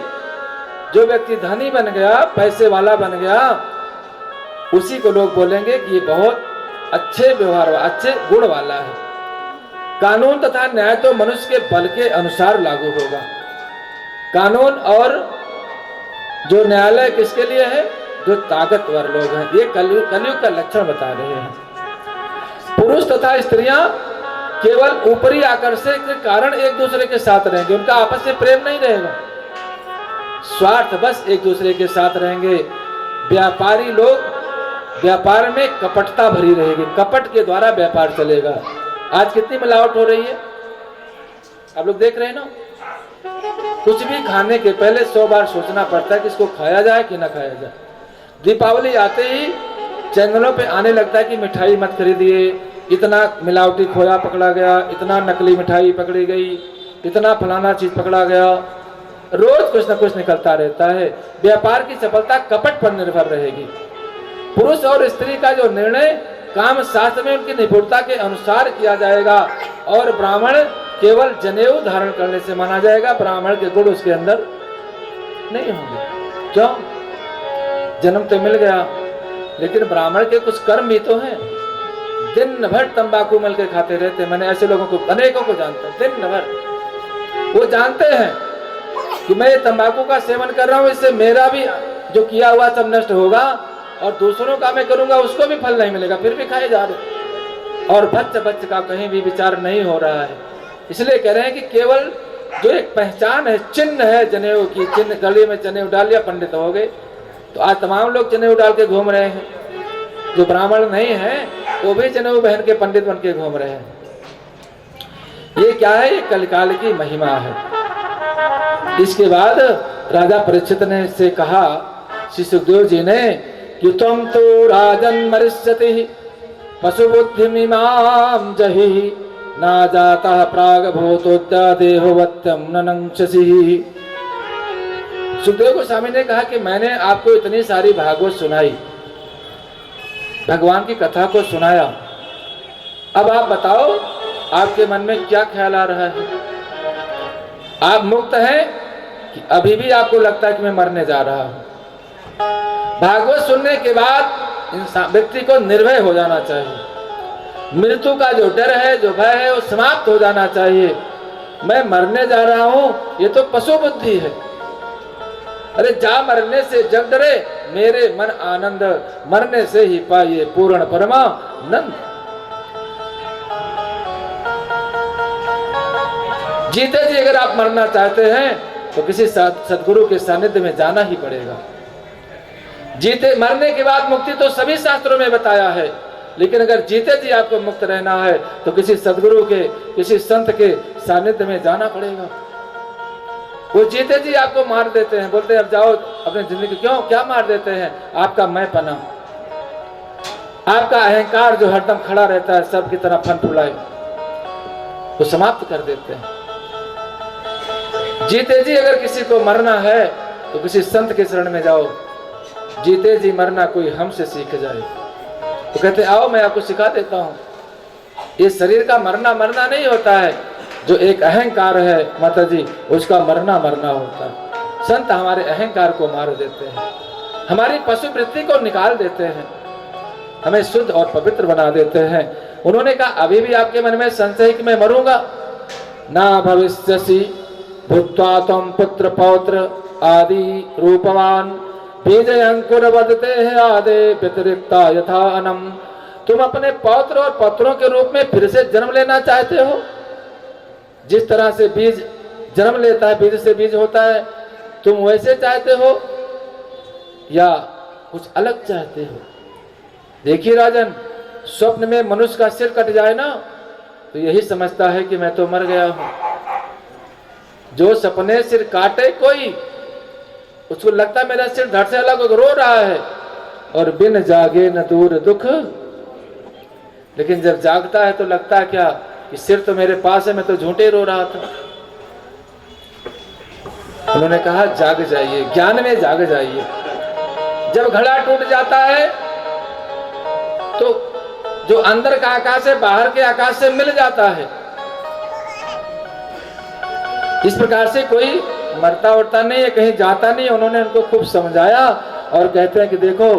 जो व्यक्ति धनी बन गया, पैसे वाला बन गया, उसी को लोग बोलेंगे कि ये बहुत अच्छे व्यवहार, अच्छे गुण वाला है। कानून तथा न्याय तो मनुष्य के बल के अनुसार लागू होगा। कानून और जो न्यायालय किसके लिए है? जो ताकतवर लोग हैं। ये कलयुग का लक्षण बता रहे हैं। पुरुष तथा स्त्रियां केवल ऊपरी आकर्षण के कारण एक दूसरे के साथ रहेंगे, उनका आपस में प्रेम नहीं रहेगा, स्वार्थ बस एक दूसरे के साथ रहेंगे। व्यापारी लोग, व्यापार में कपटता भरी रहेगी, कपट के द्वारा व्यापार चलेगा। आज कितनी मिलावट हो रही है आप लोग देख रहे हैं ना। कुछ भी खाने के पहले 100 बार सोचना पड़ता है कि इसको खाया जाए कि ना खाया जाए। दीपावली आते ही चैनलों पे आने लगता है कि मिठाई मत खरीदिए, इतना मिलावटी खोया पकड़ा गया, इतना नकली मिठाई पकड़ी गई, इतना फलाना चीज पकड़ा गया। रोज कुछ ना कुछ निकलता रहता है। व्यापार की सफलता कपट पर निर्भर रहेगी। पुरुष और स्त्री का जो निर्णय काम शास्त्र में उनकी निपुणता के अनुसार किया जाएगा और ब्राह्मण केवल जनेऊ धारण करने से माना जाएगा। ब्राह्मण के गुण उसके अंदर नहीं होंगे। क्यों? जन्म तो मिल गया, लेकिन ब्राह्मण के कुछ कर्म भी तो हैं। दिन भर तंबाकू मिल के खाते रहते। मैंने ऐसे लोगों को, अनेकों को जानता हूं। दिन भर वो जानते हैं कि मैं ये तंबाकू का सेवन कर रहा हूं, इससे मेरा भी जो किया हुआ सब नष्ट होगा और दूसरों का मैं करूंगा उसको भी फल नहीं मिलेगा, फिर भी खाए जा रहे। और बच्चे का कहीं भी विचार नहीं हो रहा है। इसलिए कह रहे हैं कि केवल जो एक पहचान है, चिन्ह है जनेऊ की, चिन्ह गले में जनेऊ डाल लिया, पंडित हो गए। तो आज तमाम लोग जनेऊ डाल के घूम रहे हैं। जो ब्राह्मण नहीं है वो भी जनेऊ पहन के पंडित बन के घूम रहे हैं। ये क्या है? ये कलिकाल की महिमा है। इसके बाद राजा परीक्षित ने से कहा, श्री सुखदेव जी ने, कि तुम तो राजन मरिष्यति पशु बुद्धिमिमां जहि ना जाता प्राग भूतोद्या देहवत्यम ननंक्षसि। सुखदेव गोस्वामी ने कहा कि मैंने आपको इतनी सारी भागवत सुनाई, भगवान की कथा को सुनाया। अब आप बताओ आपके मन में क्या ख्याल आ रहा है? आप मुक्त हैं कि अभी भी आपको लगता है कि मैं मरने जा रहा हूं? भागवत सुनने के बाद इंसान व्यक्ति को निर्भय हो जाना चाहिए। मृत्यु का जो डर है, जो भय है, वो समाप्त हो जाना चाहिए। मैं मरने जा रहा हूं, ये तो पशु बुद्धि है। अरे जा मरने से जग डरे, मेरे मन आनंद, मरने से ही पाइए पूर्ण परमानंद। जीते जी अगर आप मरना चाहते हैं तो किसी सदगुरु के सानिध्य में जाना ही पड़ेगा। जीते मरने के बाद मुक्ति तो सभी शास्त्रों में बताया है, लेकिन अगर जीते जी आपको मुक्त रहना है तो किसी सदगुरु के, किसी संत के सानिध्य में जाना पड़ेगा। वो जीते जी आपको मार देते हैं, बोलते हैं अब जाओ अपनी जिंदगी। क्यों क्या मार देते हैं? आपका मैंपना, आपका अहंकार जो हरदम खड़ा रहता है सबकी तरह फन फुलाए, वो समाप्त कर देते हैं। जीते जी अगर किसी को मरना है तो किसी संत के शरण में जाओ। जीते जी मरना कोई हमसे सीख जाए तो कहते आओ मैं आपको सिखा देता हूं। ये शरीर का मरना मरना नहीं होता है, जो एक अहंकार है माता जी, उसका मरना मरना होता है। संत हमारे अहंकार को मार देते हैं, हमारी पशु वृत्ति को निकाल देते हैं, हमें शुद्ध और पवित्र बना देते हैं। उन्होंने कहा अभी भी आपके मन में संशय कि मैं मरूंगा, ना भविष्यसि भूत्वा त्वं पुत्र पौत्र आदि रूपवान बीज अंकुर बदते हैं आदे व्यतिरिक्ता यथा अनम। तुम अपने पौत्र और पत्रों के रूप में फिर से जन्म लेना चाहते हो? जिस तरह से बीज जन्म लेता है, बीज से बीज होता है, तुम वैसे चाहते हो या कुछ अलग चाहते हो? देखिए राजन, स्वप्न में मनुष्य का सिर कट जाए ना तो यही समझता है कि मैं तो मर गया हूं। जो सपने सिर काटे कोई, उसको लगता है मेरा सिर धड़ से अलग हो, रो रहा है, और बिन जागे न दूर दुख। लेकिन जब जागता है तो लगता है क्या कि सिर तो मेरे पास है, मैं तो झूठे रो रहा था। उन्होंने कहा जाग जाइए, ज्ञान में जाग जाइए। जब घड़ा टूट जाता है तो जो अंदर का आकाश है बाहर के आकाश से मिल जाता है। इस प्रकार से कोई मरता उड़ता नहीं है, कहीं जाता नहीं। उन्होंने उनको खूब समझाया और कहते हैं कि देखो,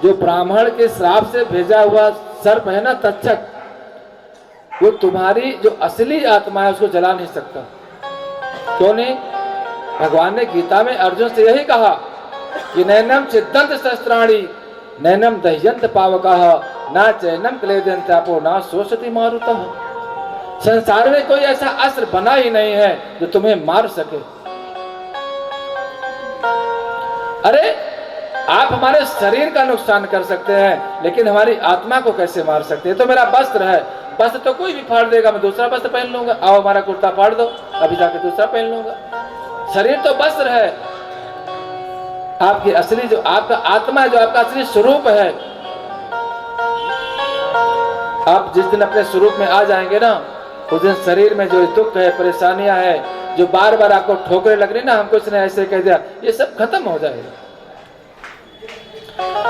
जो ब्राह्मण के श्राप से भेजा हुआ सर्प है ना तक्षक, वो तुम्हारी जो असली आत्मा है उसको जला नहीं सकता। क्यों नहीं? भगवान ने गीता में अर्जुन से यही कहा कि नैनम छिद्दंत शस्त्राणि नैनम दह्यंत पावकाः ना चैनम क्लेदयन्त्यापो ना शोषति मारुतः। संसार में कोई ऐसा अस्त्र बना ही नहीं है जो तुम्हें मार सके। अरे आप हमारे शरीर का नुकसान कर सकते हैं, लेकिन हमारी आत्मा को कैसे मार सकते हैं? तो मेरा वस्त्र है, वस्त्र तो कोई भी फाड़ देगा, मैं दूसरा वस्त्र पहन लूंगा। आओ हमारा कुर्ता फाड़ दो, अभी जाके दूसरा पहन लूंगा। शरीर तो वस्त्र है, आपकी असली जो आपका आत्मा है, जो आपका असली स्वरूप है, आप जिस दिन अपने स्वरूप में आ जाएंगे ना, उस दिन शरीर में जो दुख है, परेशानियां है, जो बार बार आपको ठोकरें लग रही ना, हमको इसने ऐसे कह दिया, ये सब खत्म हो जाएगा।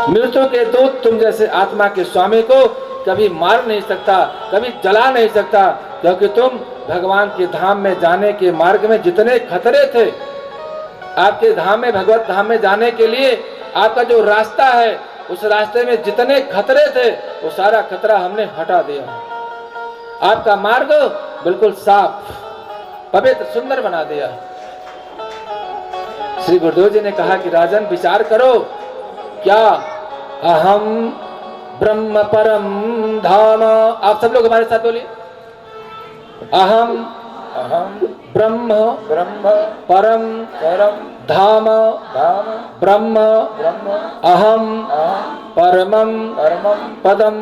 मृत्यु के दूत तुम जैसे आत्मा के स्वामी को कभी मार नहीं सकता, कभी जला नहीं सकता, क्योंकि तुम भगवान के धाम में जाने के मार्ग में जितने खतरे थे, आपके धाम में, भगवत धाम में जाने के लिए आपका जो रास्ता है, उस रास्ते में जितने खतरे थे वो सारा खतरा हमने हटा दिया। आपका मार्ग बिल्कुल साफ, पवित्र, सुंदर बना दिया। श्री गुरुदेव जी ने कहा कि राजन विचार करो, क्या अहम ब्रह्म परम धाम। आप सब लोग हमारे साथ बोलिए, अहम ब्रह्म परम धाम ब्रह्म अहम परमं पदम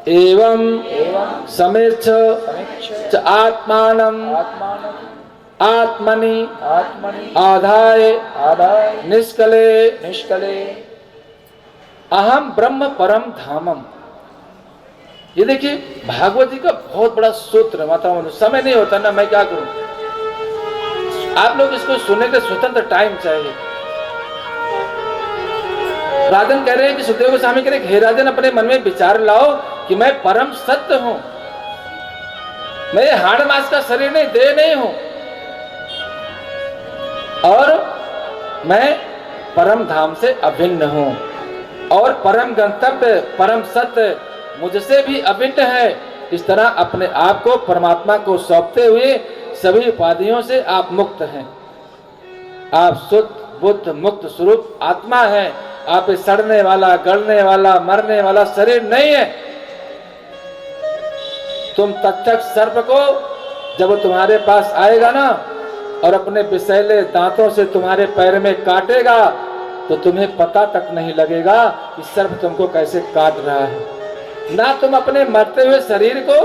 एवं समेच्छ च आत्मानं आत्मनि आधाय निष्कले अहम ब्रह्म परम धामम। ये देखिए भागवत जी का बहुत बड़ा सूत्र है माता। समय नहीं होता ना, मैं क्या करूं? आप लोग इसको सुनने के स्वतंत्र टाइम चाहिए। राजन कह रहे हैं कि सुखदेव गोस्वामी कह रहे हैं, हे राजन अपने मन में विचार लाओ कि मैं परम सत्य हूं, मैं हाड़ मास का शरीर नहीं, देह नहीं हूं, और मैं परम धाम से अभिन्न हूं। और परम गंतव्य परम सत्य मुझसे भी अभिन्न है। इस तरह अपने आप को परमात्मा को सौंपते हुए सभी उपाधियों से आप मुक्त हैं। आप शुद्ध बुद्ध मुक्त स्वरूप आत्मा है। आप इस सड़ने वाला, गलने वाला, मरने वाला शरीर नहीं है। तुम तक्षक सर्प को जब वो तुम्हारे पास आएगा ना और अपने विषैले दांतों से तुम्हारे पैर में काटेगा तो तुम्हें पता तक नहीं लगेगा कि सर्प तुमको कैसे काट रहा है। ना तुम अपने मरते हुए शरीर को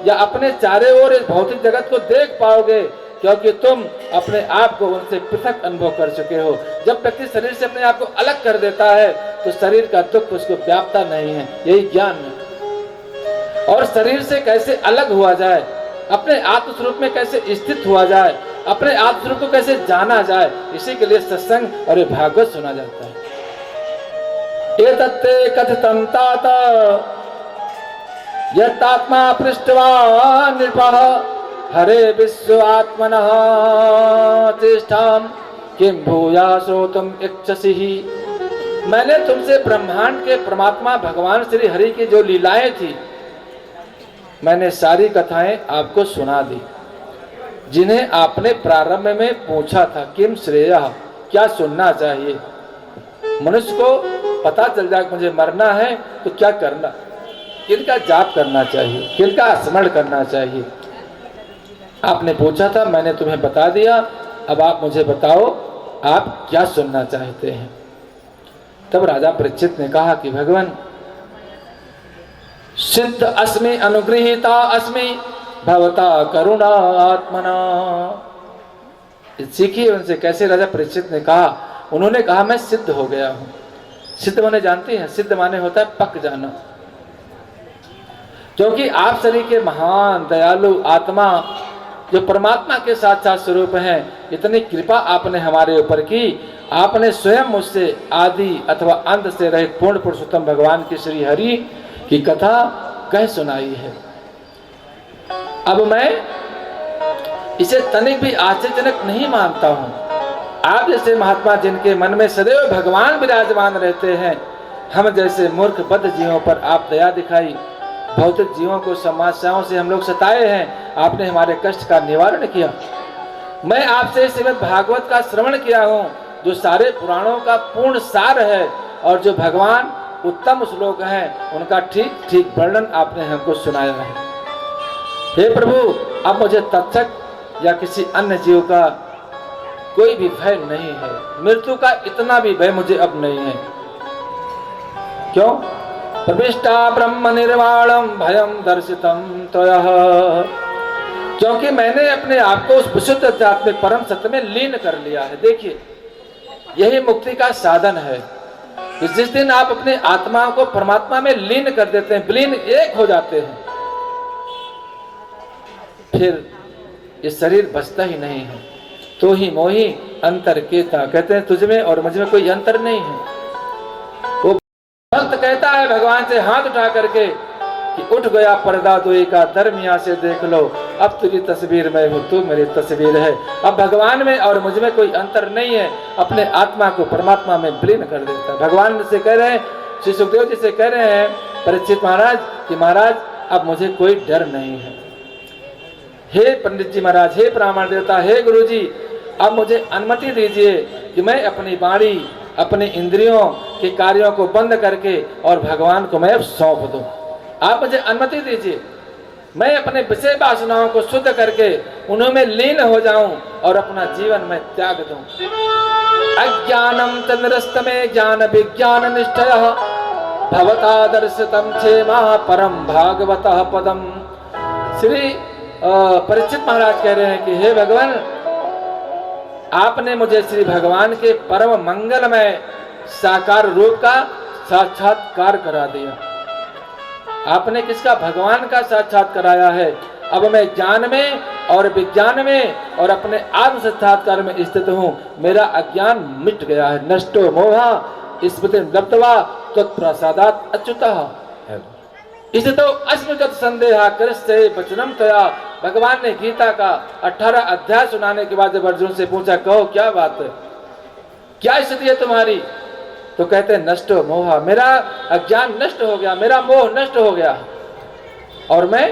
या अपने चारे ओर इस भौतिक जगत को देख पाओगे, क्योंकि तुम अपने आप को उनसे पृथक अनुभव कर चुके हो। जब व्यक्ति शरीर से अपने आप को अलग कर देता है तो शरीर का दुख उसको व्यापता नहीं है। यही ज्ञान है। और शरीर से कैसे अलग हुआ जाए, अपने आत्मस्वरूप में कैसे स्थित हुआ जाए, अपने आत्मस्वरूप को कैसे जाना जाए, इसी के लिए सत्संग और ये भागवत सुना जाता है। एतत्ते कथितं तात यत्तात्मा पृष्ठवा नृपः हरे विश्व आत्मनः तिष्ठां किं भूया श्रोतुम इच्छसि। मैंने तुमसे ब्रह्मांड के परमात्मा भगवान श्री हरि की जो लीलाएं थी, मैंने सारी कथाएं आपको सुना दी, जिन्हें आपने प्रारंभ में पूछा था किम श्रेयः, क्या सुनना चाहिए। मनुष्य को पता चल जाए मुझे मरना है तो क्या करना, किनका जाप करना चाहिए, किनका स्मरण करना चाहिए। आपने पूछा था, मैंने तुम्हें बता दिया। अब आप मुझे बताओ आप क्या सुनना चाहते हैं। तब राजा परीक्षित ने कहा कि भगवान, सिद्ध अस्मि अनुगृहीता अस्मि भवता करुणा आत्मना। सीखिए उनसे कैसे राजा परीक्षित ने कहा। उन्होंने कहा मैं सिद्ध हो गया हूं। सिद्ध माने जानते हैं, सिद्ध माने होता है पक जाना। क्योंकि आप शरीर के महान दयालु आत्मा जो परमात्मा के साक्षात स्वरूप हैं, इतनी कृपा आपने हमारे ऊपर की। आपने स्वयं मुझसे आदि अथवा अंत से रहित पूर्ण पुरुषोत्तम भगवान की श्री हरि की कथा कह सुनाई है। अब मैं इसे तनिक भी आश्चर्यजनक नहीं मानता हूं। आप जैसे महात्मा जिनके मन में सदैव भगवान विराजमान रहते हैं, हम जैसे मूर्ख बद्ध जीवों पर आप दया दिखाई। भौतिक जीवों को समस्याओं से हम लोग सताए हैं, आपने हमारे कष्ट का निवारण किया। मैं आपसे श्रीमद् भागवत का श्रवण किया हूँ, जो सारे पुराणों का पूर्ण सार है और जो भगवान उत्तम श्लोक हैं, उनका ठीक ठीक वर्णन आपने हमको सुनाया है। हे प्रभु, अब मुझे तक्षक या किसी अन्य जीव का कोई भी भय नहीं है। मृत्यु का इतना भी भय मुझे अब नहीं है। क्यों? प्रविष्टा ब्रह्म निर्वाणम भयम दर्शितम त्वया। क्योंकि मैंने अपने आप को उस विशुद्ध आध्यात्मिक परम सत्य में लीन कर लिया है। देखिए, यही मुक्ति का साधन है। जिस दिन आप अपने आत्मा को परमात्मा में लीन कर देते हैं, विलीन एक हो जाते हैं, फिर ये शरीर बचता ही नहीं है। तो ही मोही अंतर केता, कहते हैं तुझ में और मुझ में कोई अंतर नहीं है। वो भक्त कहता है भगवान से हाथ उठा करके कि उठ गया पर्दा दुई का, दरमिया से देख लो, अब तेरी तस्वीर में हूँ, तू मेरी तस्वीर है। अब भगवान में और मुझ में कोई अंतर नहीं है। अपने आत्मा को परमात्मा में विलीन कर देता है। भगवान से कह रहे हैं, श्री सुखदेव जी से कह रहे हैं परीक्षित महाराज कि महाराज अब मुझे कोई डर नहीं है। हे पंडित जी महाराज, हे ब्राह्मण देवता, हे गुरु जी, अब मुझे अनुमति दीजिए कि मैं अपनी वाणी, अपने इंद्रियों के कार्यों को बंद करके और भगवान को मैं अब सौंप दूं। आप मुझे अनुमति दीजिए, मैं अपने विषय वासनाओं को शुद्ध करके उन्होंने लीन हो जाऊं और अपना जीवन में त्याग दूं। अज्ञानम चंद्रस्तमे ज्ञान विज्ञान निष्ठयः भवता दर्शितम क्षेमा परम भागवतः पदम। श्री परीक्षित महाराज कह रहे हैं कि हे भगवान, आपने मुझे श्री भगवान के परम मंगलमय साकार रूप का साक्षात्कार करा दिया। आपने किसका? भगवान का साक्षात कराया है। अब मैं ज्ञान में और विज्ञान में और अपने आत्म साक्षात्कार में स्थित हूँ। मेरा अज्ञान मिट गया है। नष्टो मोहा स्मृति लब्ध्वा तत्प्रसादात् अच्युतः। इसे तो अस्मगत संदेहा कृष्ण वचनम तया। भगवान ने गीता का 18 अध्याय सुनाने के बाद जब अर्जुन से पूछा, कहो क्या बात है, क्या स्थिति है तुम्हारी? तो कहते हैं नष्ट मोह, मेरा अज्ञान नष्ट हो गया, मेरा मोह नष्ट हो गया और मैं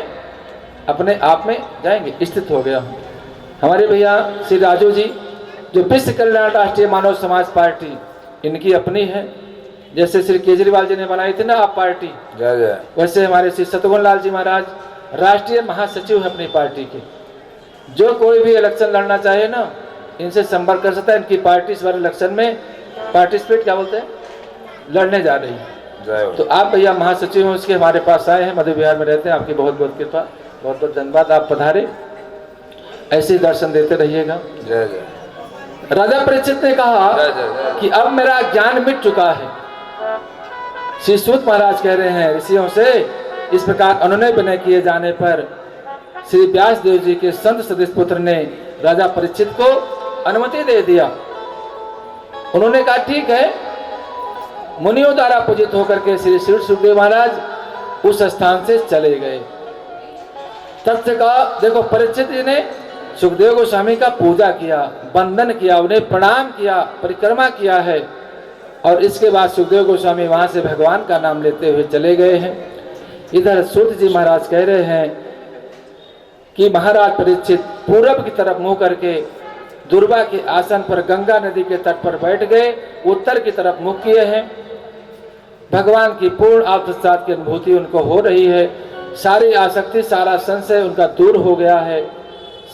अपने आप में जाएंगे स्थित हो गया हूँ। हमारे भैया श्री राजू जी जो विश्व कल्याण राष्ट्रीय मानव समाज पार्टी इनकी अपनी है, जैसे श्री केजरीवाल जी ने बनाई थी ना आप पार्टी,
जय जय।
वैसे हमारे श्री सतगुण लाल जी महाराज राष्ट्रीय महासचिव है अपनी पार्टी के। जो कोई भी इलेक्शन लड़ना चाहे ना इनसे संपर्क कर सकता है। इनकी पार्टी इस बार इलेक्शन में पार्टिसिपेट क्या बोलते हैं लड़ने जा रही है।
जय हो।
तो आप भैया महासचिव हैं उसके हमारे पास आए हैं, मध्य बिहार में रहते हैं, आपकी बहुत बहुत कृपा, बहुत बहुत धन्यवाद। आप पधारे, ऐसे ही दर्शन देते रहिएगा।
जय जय।
राजा परीक्षित ने कहा
जय जय जय।
कि अब मेरा ज्ञान मिट चुका है। श्री सूत महाराज कह रहे हैं ऋषियों से इस प्रकार अनुनय विनय किए जाने पर श्री व्यास देव जी के संत सदस्य पुत्र ने राजा परीक्षित को अनुमति दे दिया। उन्होंने कहा ठीक है। मुनियों द्वारा पूजित होकर के श्री सुखदेव महाराज उस स्थान से चले गए। तथ्य का देखो, परीक्षित जी ने सुखदेव गोस्वामी का पूजा किया, वंदन किया, उन्हें प्रणाम किया, परिक्रमा किया है और इसके बाद सुखदेव गोस्वामी वहां से भगवान का नाम लेते हुए चले गए हैं। इधर सूत जी महाराज कह रहे हैं कि महाराज परीक्षित पूरब की तरफ मुंह करके दुर्वा के आसन पर गंगा नदी के तट पर बैठ गए, उत्तर की तरफ मुख किए हैं। भगवान की पूर्ण आत्मसात की अनुभूति उनको हो रही है। सारी आसक्ति, सारा संशय उनका दूर हो गया है।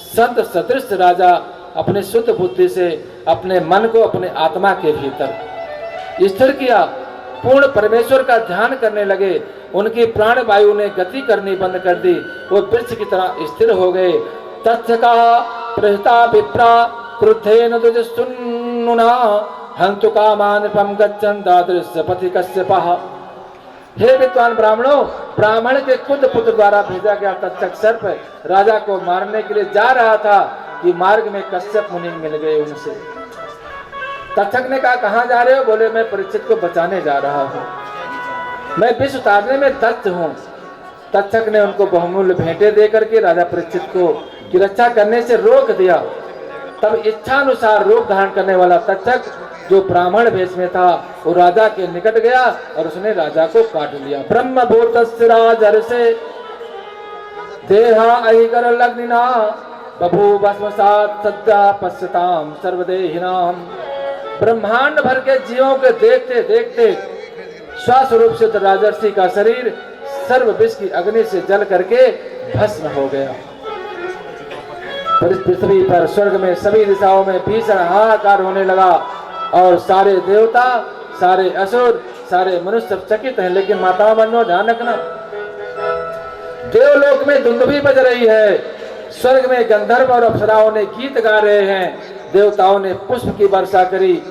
संत सदृश राजा अपने शुद्ध बुद्धि से अपने मन को अपने आत्मा के भीतर स्थिर किया, पूर्ण परमेश्वर का ध्यान करने लगे। उनकी प्राण वायु ने गति करनी बंद कर दी, वो वृक्ष की तरह स्थिर हो गए। तथ्य कहा प्रहिता विप्रा क्रुद्धेन दुजस्तुन्नुना हंतु कामान पम गच्छन् दादृश्य पथि कश्यपः। हे विद्वान ब्राह्मणों, ब्राह्मण के खुद पुत्र द्वारा भेजा गया तक्षक सर्प राजा को मारने के लिए जा रहा था कि मार्ग में कश्यप मुनि मिल गए उनसे। तक्षक ने कहा कहाँ जा रहे हो? बोले मैं परीक्षित को बचाने जा रहा हूँ, मैं विष उतारने में दत्त हूँ। तक्षक ने उनको बहुमूल्य भेंटे दे करके राजा परीक्षित को की रक्षा करने से रोक दिया। तब इच्छानुसार रूप धारण करने वाला तक्षक जो ब्राह्मण वेश में था वो राजा के निकट गया और उसने राजा को काट लिया। ब्रह्म भूतस्य राजर्षे से देहा अहिकर लग्निना बभू भस्मसात् सद्या पश्यताम सर्वदेहिनाम। ब्रह्मांड भर के जीवों के देखते देखते स्वस्वरूप सिद्ध राजर्षि का शरीर सर्व विष की अग्नि से जल करके भस्म हो गया। पृथ्वी पर स्वर्ग में सभी दिशाओं में भीषण हाहाकार होने लगा और सारे देवता, सारे असुर, सारे मनुष्य चकित हैं। लेकिन माताओं बहनों ध्यान रखना, देवलोक में धुंधुभी बज रही है, स्वर्ग में गंधर्व और अप्सराओं ने गीत गा रहे हैं, देवताओं ने पुष्प की वर्षा करी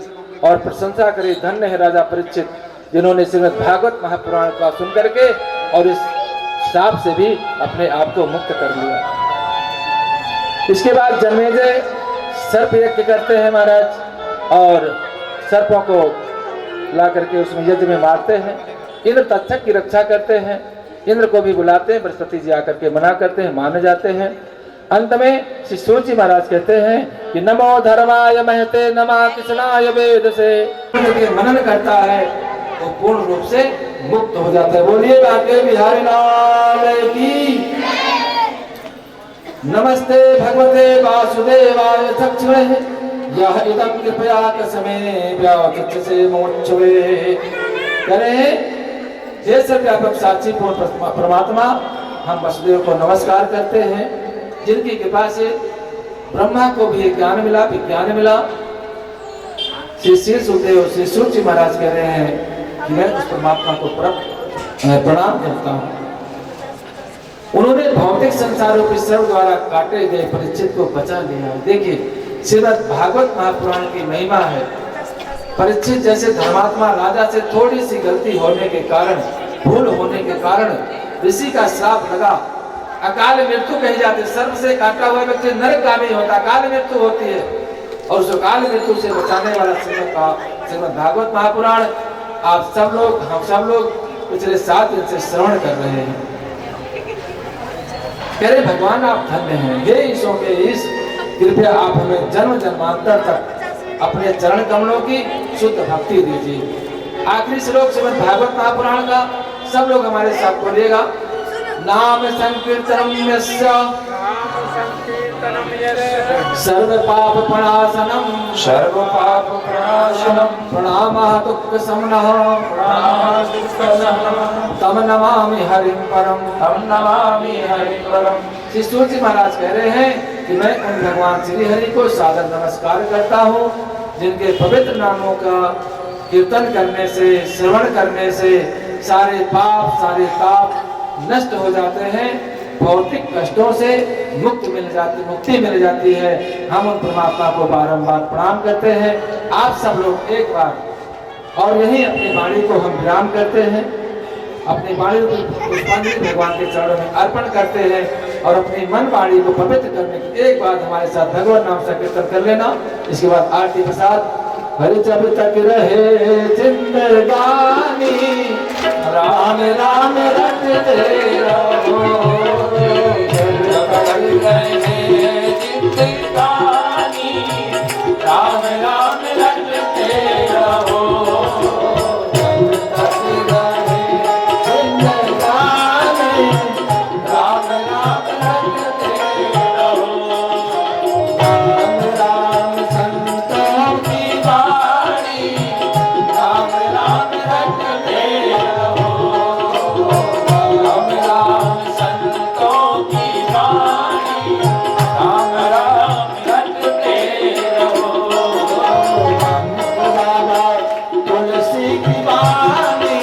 और प्रशंसा करी। धन्य है राजा परीक्षित जिन्होंने श्रीमद् भागवत महापुराण का सुन करके और इस श्राप से भी अपने आप को मुक्त कर लिया। इसके बाद जन्मेजय सर्प यज्ञ करते हैं महाराज और सर्पों को ला करके उसमें यज्ञ में मारते हैं। इंद्र तक्षक की रक्षा करते हैं, इंद्र को भी बुलाते हैं, बृहस्पति जी आकर के मना करते हैं, मान जाते हैं। अंत में श्री सूत जी महाराज कहते हैं कि नमो धर्माय महते नमः कृष्णाय वेद से। मनन करता है वो पूर्ण रूप से मुक्त हो जाता है। बोलिए बांके बिहारी लाल की। नमस्ते भगवते वासुदेवाय दक्षिणे यह इदं कृपया कसमे व्याचक्ष से मोक्षवे। करे जैसे व्यापक साक्षी पूर्ण परमात्मा हम वसुदेव को नमस्कार करते हैं जिनकी कृपा से ब्रह्मा को भी ज्ञान मिला, विज्ञान मिला। श्री सुखदेव श्री सूत जी महाराज कह रहे हैं कि मैं उस परमात्मा को प्रणाम करता हूँ। उन्होंने भौतिक संसार रूपी सर्व द्वारा काटे गए परीक्षित को बचा लिया। देखिए श्रीमद् भागवत महापुराण की महिमा है। परीक्षित जैसे धर्मात्मा राजा से थोड़ी सी गलती होने के कारण, भूल होने के कारण ऋषि का श्राप लगा, अकाल मृत्यु कही जाती है। सर्प से काटा हुआ व्यक्ति नरकगामी होता, अकाल मृत्यु होती है और उस अकाल मृत्यु से बचाने वाला श्रीमद् भागवत महापुराण आप सब लोग, हम सब लोग पिछले 7 दिन से श्रवण कर रहे हैं। कह रहे भगवान आप धन्य हैं, हे ईशों के ईश, कृपया आप हमें जन्म जन्मांतर तक अपने चरण कमलों की शुद्ध भक्ति दीजिए। आखिरी श्लोक श्रीमद् भागवत महापुराण का सब लोग हमारे साथ बोलिएगा। नाम संकीर्तनम यस्य सर्व पाप प्रणाशनम प्रणामः दुःख शमनः तम नमामि हरिं परम। श्री सूर्य जी महाराज कह रहे हैं कि मैं उन भगवान श्री हरि को सादर नमस्कार करता हूँ जिनके पवित्र नामों का कीर्तन करने से, श्रवण करने से सारे पाप सारे ताप नष्ट हो जाते हैं, भौतिक कष्टों से मुक्ति मिल जाती है। हम उन परमात्मा को बारंबार प्रणाम करते हैं। आप सब लोग एक बार और यही अपनी वाणी को हम विराम करते हैं, अपनी वाणी को पुष्पांजलि भगवान के चरणों में अर्पण करते हैं और अपनी मन वाणी को पवित्र करने की एक बार हमारे साथ भगवान नाम संकीर्तन कर लेना। इसके बाद आरती के साथ हरि जब तक रहे जिंदगानी राम राम रटते रहो, जब तक रहे जिंदगानी राम राम रटते रहो, जब तक रहे जिंदगानी राम राम रटते रहो। राम राम संतों की वाणी राम राम रटते रहो, राम राम संतों की वाणी राम राम रटते रहो। बाबा तुलसी की वाणी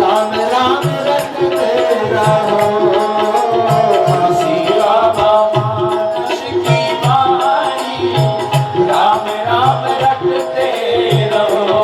राम राम रटते रहो, तुलसी बाबा मानस की वाणी राम राम रटते रहो।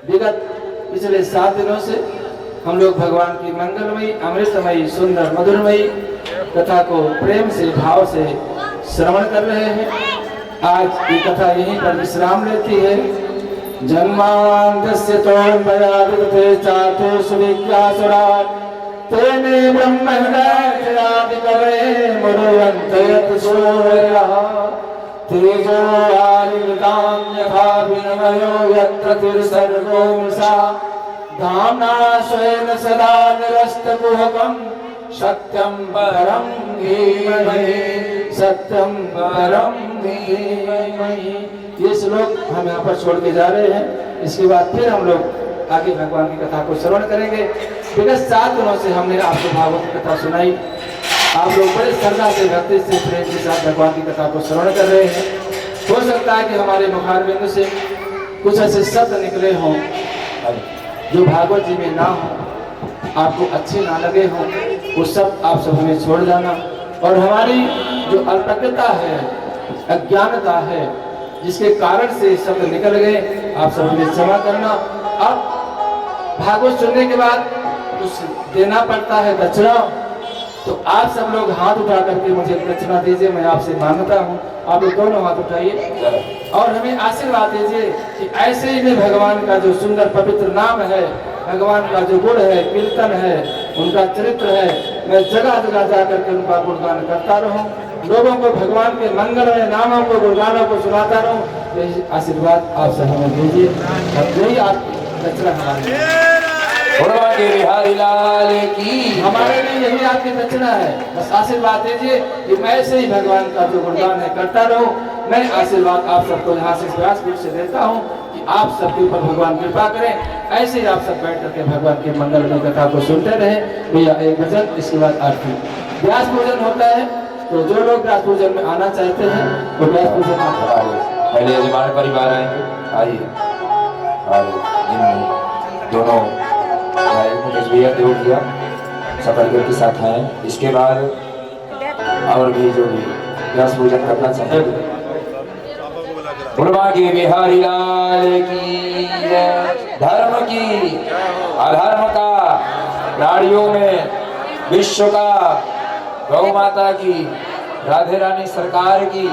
विगत पिछले 7 दिनों से हम लोग भगवान की मंगलमयी, अमृतमयी, सुंदर, मधुरमयी कथा को प्रेम से, भाव से श्रवण कर रहे हैं। आज ये कथा यहीं पर विश्राम लेती है। जन्मान्तस्य तोन्मयादिते चातु सुविज्ञासुरात् तेने ब्रह्म हृदयादि कवये मुरुवन्ते सूरयः तेजो आलिवतां यथा विनिमयो यत्र तिर्सर्गो मृषा धाम्ना स्वेन सदा निरस्तकुहकं सत्यं परं धीमहि, सत्यं परं धीमहि। ये श्लोक हम यहाँ पर छोड़ के जा रहे हैं। इसके बाद फिर हम लोग आगे भगवान की कथा को श्रवण करेंगे। विगत 7 दिनों से हमने आपको भागवत की कथा सुनाई। आप लोग बड़े श्रद्धा से, भक्ति से, प्रेम के साथ भगवान की कथा को श्रवण कर रहे हैं। हो सकता है कि हमारे मुखारबिंद से कुछ ऐसे शब्द निकले हों जो भागवत जी में ना हो, आपको अच्छे ना लगे हों, वो सब आप सब हमें छोड़ जाना। और हमारी जो अल्पज्ञता है, अज्ञानता है, जिसके कारण से शब्द निकल गए, आप सब हमें क्षमा करना। अब भागवत सुनने के बाद कुछ देना पड़ता है, दक्षिणा। तो आप सब लोग हाथ उठा करके मुझे दक्षिणा दीजिए, मैं आपसे मांगता हूँ। आप लोग दोनों हाथ उठाइए और हमें आशीर्वाद दीजिए कि ऐसे ही में भगवान का जो सुंदर पवित्र नाम है, भगवान का जो गुण है, कीर्तन है, उनका चरित्र है, मैं जगह जगह जा करके उनका गुणगान करता रहूं, लोगों को भगवान के मंगलमय नामों को, गुणगानों को सुनाता रहूं। यही आशीर्वाद आप सब हमें दीजिए और यही आपकी दक्षिणा हमारी,
बिहारी लाल की,
हमारे लिए यही आपकी दक्षिणा है। बस आशीर्वाद दीजिए कि मैं ऐसे ही भगवान का जो गुणगान है करता रहूं। मैं आशीर्वाद आप सबको यहाँ से व्यासपीठ से देता हूँ कि आप सबके ऊपर भगवान कृपा करें। ऐसे ही आप सब बैठ करके भगवान के मंगलमय कथा को सुनते रहे। भैया एक भजन, इसके बाद आरती। व्यास पूजन होता है, तो जो लोग व्यास पूजन में आना चाहते हैं वो व्यास पूजन
पहले यजमान परिवार आएंगे। आइए दोनों भाई मुकेश भैया, देव भैया सफलगढ़ के साथ हैं। इसके बाद और भी जो भी व्यास पूजन करना चाहेंगे, की बिहारी लाल की, धर्म की, अधर्म का, प्राणियों में, विश्व का, गौ माता की, राधे रानी सरकार की।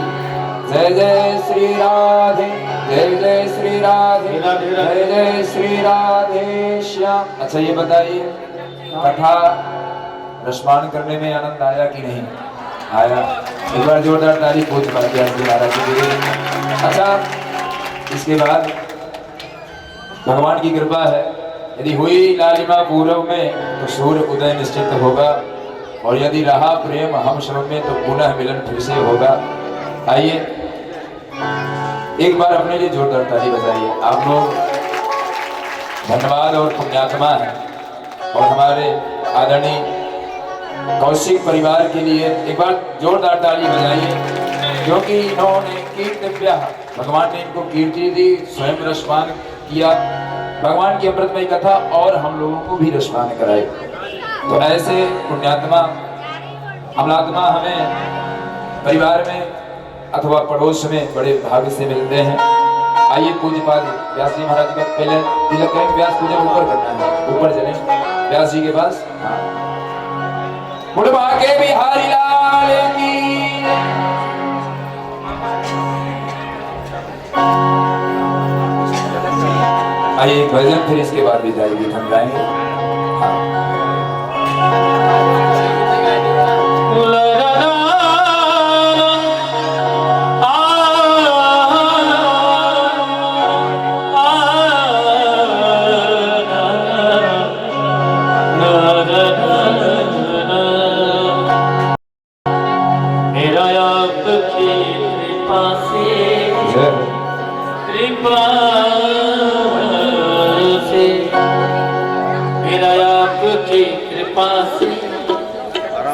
जय जय श्री राधे, जय जय श्री राधे, जय जय श्री राधे श्याम। अच्छा ये बताइए, कथा रसपान करने में आनंद आया कि नहीं आया? एक बार जोरदार ताली पूछ पाते हैं महाराज जी। अच्छा, इसके बाद भगवान की कृपा है, यदि हुई लालिमा पूर्व में तो सूर्य उदय निश्चित होगा, और यदि रहा प्रेम हम सब में तो पुनः मिलन फिर से होगा। आइए एक बार अपने लिए जोरदार ताली बजाइए। आप लोग धन्यवाद और पुण्यात्मा हैं, और हमारे आदरणीय कौशिक परिवार के लिए एक बार जोरदार ताली बजाइए, क्योंकि इन्होंने कीर्तव्य, भगवान ने इनको कीर्ति दी, स्वयं रसपान किया भगवान की अमृतमयी कथा, और हम लोगों को भी रसपान कराए। तो ऐसे पुण्यात्मा, अमलात्मा हमें परिवार में अथवा पड़ोस में बड़े भाग्य से मिलते हैं। आइए पूज्यपाद व्यास जी महाराज का पहले तिलक करें। व्यास पूजन ऊपर करना है, ऊपर चलें व्यास जी के पास। बुढ़वा के बिहारी लाल की। आइए एक भजन, फिर इसके बाद विदाई गीत हम गाएंगे।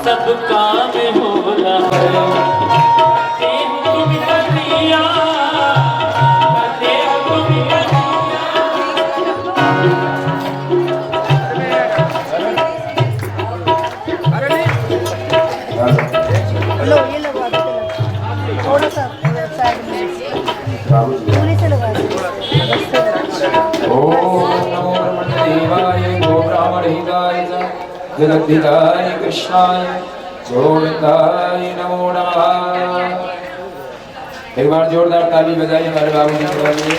सब काम हो रहा है, तुम करिया
लो ये लगवा दो, थोड़ा सा साइड में पूरी से लगा दो।
ओ जगद्धिताय कृष्णाय गोविंदाय नमो नमः। एक बार जोरदार ताली बजाइए हमारे बाबू जी के लिए।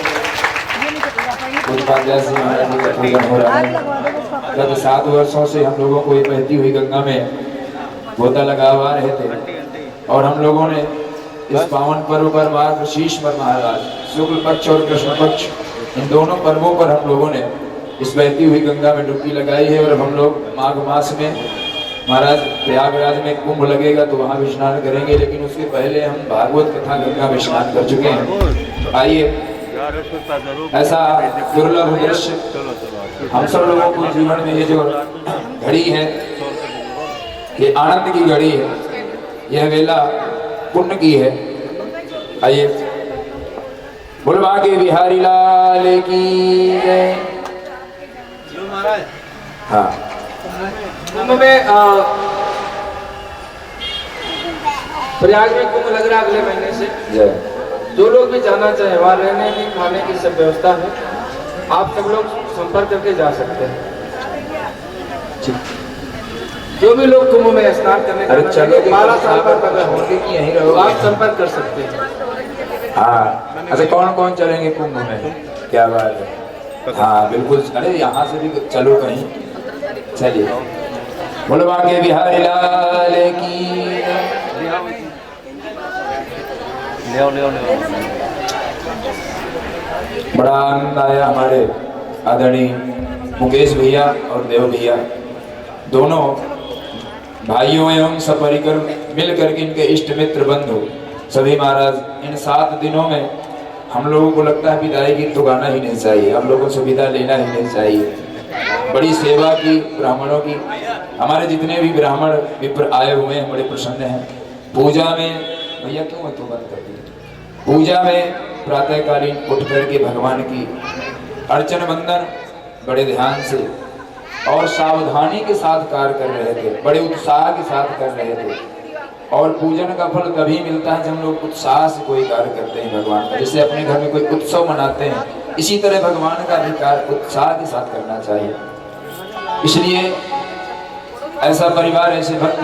उत्पाद जैसे महाराज जी का पूजन हो रहा
आग
है।
लगवा दो बस पापा।
गत 7 वर्षों से हम लोगों को ये बहती हुई गंगा में गोता लगा रहे थे और हम लोगों ने इस पावन पर्व पर माँ शीश पर महाराज शुक्ल पक्ष और कृष्ण पक्ष इन दोनों पर्वों पर हम लोगों ने इस बहती हुई गंगा में डुबकी लगाई है। और हम लोग माघ मास में महाराज प्रयागराज में कुंभ लगेगा तो वहां भी स्नान करेंगे, लेकिन उसके पहले हम भागवत कथा गंगा में स्नान कर चुके हैं। तो आइए ऐसा दुर्लभ दृश्य हम सब लोगों को जीवन में ये जो घड़ी है ये आनंद की घड़ी है, यह वेला पुण्य की है। आइए बुलवा के बिहारी लाल की जय। हाँ
कुंभ में प्रयाग में कुंभ लग रहा है अगले महीने से।
जय।
जो लोग भी जाना चाहे वहाँ रहने की खाने की सब व्यवस्था है, आप सब लोग संपर्क करके जा सकते हैं। जो भी लोग कुंभ में स्नान करने
अरे चलो
12 साल पर अगर हो
होंगे कि यहीं रहो
तो आप संपर्क कर सकते हैं।
हाँ अच्छा कौन कौन चलेंगे कुंभ में? क्या बात है। हाँ बिल्कुल। अरे यहाँ से भी चलो कहीं। चलिए बुलवा के बिहारी लाल की बड़ा आनंद आया। हमारे आदरणीय मुकेश भैया और देव भैया दोनों भाइयों एवं सपरिकर मिल करके इनके इष्ट मित्र बंधु सभी महाराज इन 7 दिनों में हम लोगों को लगता है विदाई गीत तो गाना ही नहीं चाहिए, हम लोगों से विदा लेना ही नहीं चाहिए। बड़ी सेवा की ब्राह्मणों की। हमारे जितने भी ब्राह्मण विप्र आए हुए हैं बड़े प्रसन्न हैं। पूजा में भैया क्यों तो बंद कर दिया। पूजा में प्रातःकालीन उठ करके भगवान की अर्चन वंदन बड़े ध्यान से और सावधानी के साथ कार्य कर रहे थे, बड़े उत्साह के साथ कर रहे थे। और पूजन का फल तभी मिलता है जब हम लोग उत्साह से कोई कार्य करते हैं भगवान का। जैसे अपने घर में कोई उत्सव मनाते हैं, इसी तरह भगवान का भी कार्य उत्साह के साथ करना चाहिए। इसलिए ऐसा परिवार, ऐसे भक्त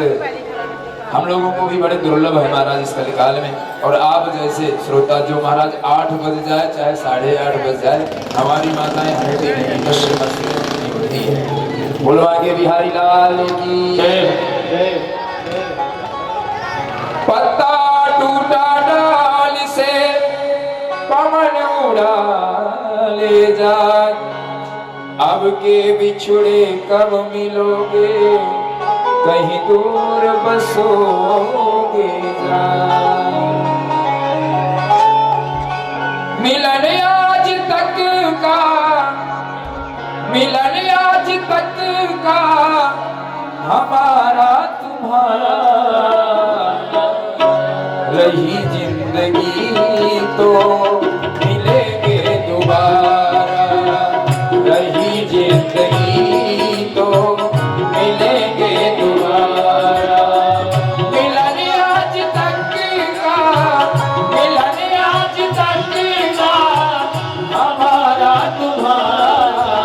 हम लोगों को भी बड़े दुर्लभ है महाराज इस कलिकाल में। और आप जैसे श्रोता जो महाराज 8 बज जाए चाहे 8:30 बज जाए, हमारी माताएं हटती नहीं, नहीं होती है। बुलवा के बिहारी लाल की जय। पत्ता टूटा डाल से पवन उड़ा ले जाए, अब के बिछुड़े कब मिलोगे, कहीं दूर बसोगे जाए। मिलन आज तक का, मिलन आज तक का हमारा तुम्हारा, रही जिंदगी तो मिलेंगे दोबारा, रही जिंदगी तो मिलेंगे दोबारा। मिलन आज तक का, मिलन आज तक का हमारा तुम्हारा,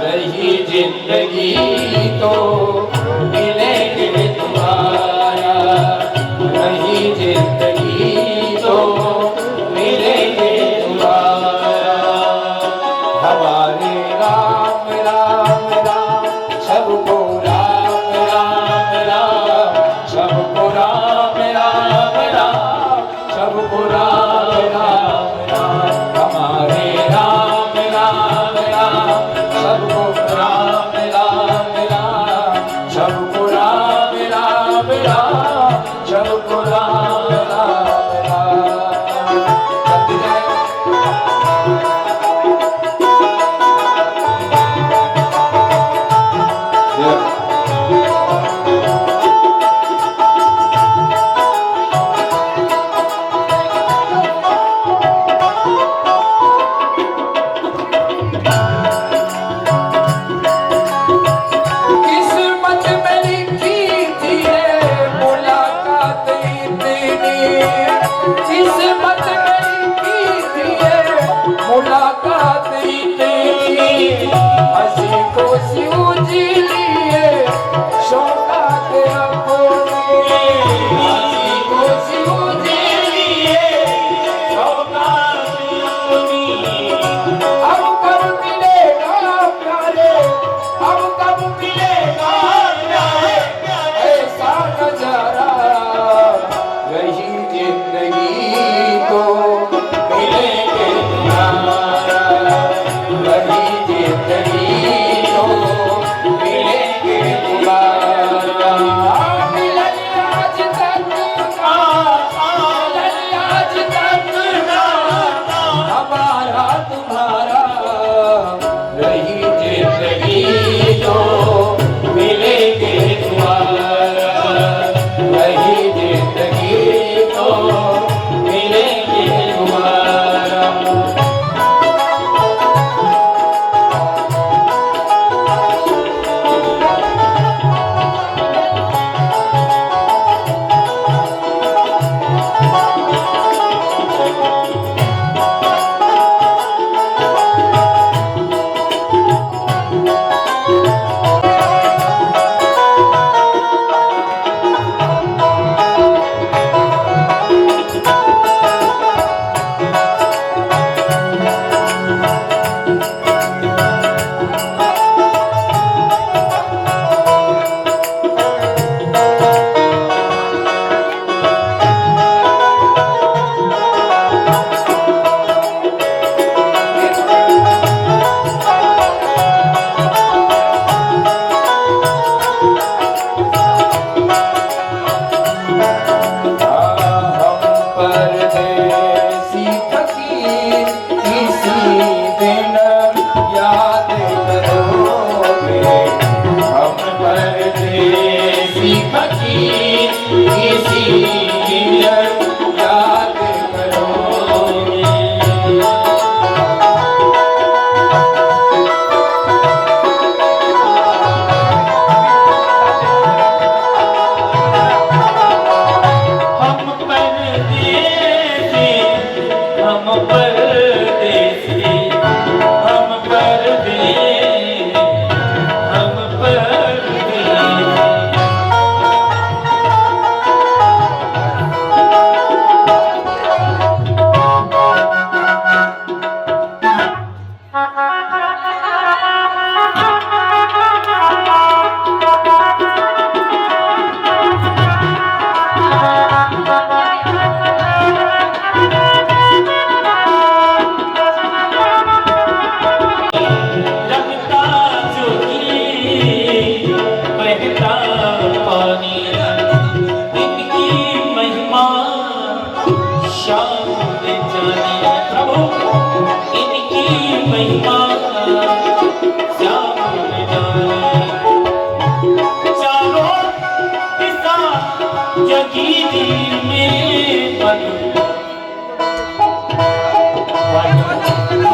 रही जिंदगी तो मिलेंगे दोबारा, रही जिंदगी तो मिलेंगे दोबारा। हमारे राम राम राम सबको राम राम राम, सबको राम राम राम, सबको राम राम राम। हमारे राम राम राम सबको राम राम राम, सबको राम राम राम, सबको राम राम राम। करते जाए। किस्मत में लिखी थी ये मुलाकात इतनी, किस्मत में लिखी थी ये मुलाकात इतनी, हंसी खुशी उजली
लगता जोगी बहता पानी इनकी महिमा शाम जानी प्रभु इनकी महिमा श्याम जानी चारों दिशा जगी में बन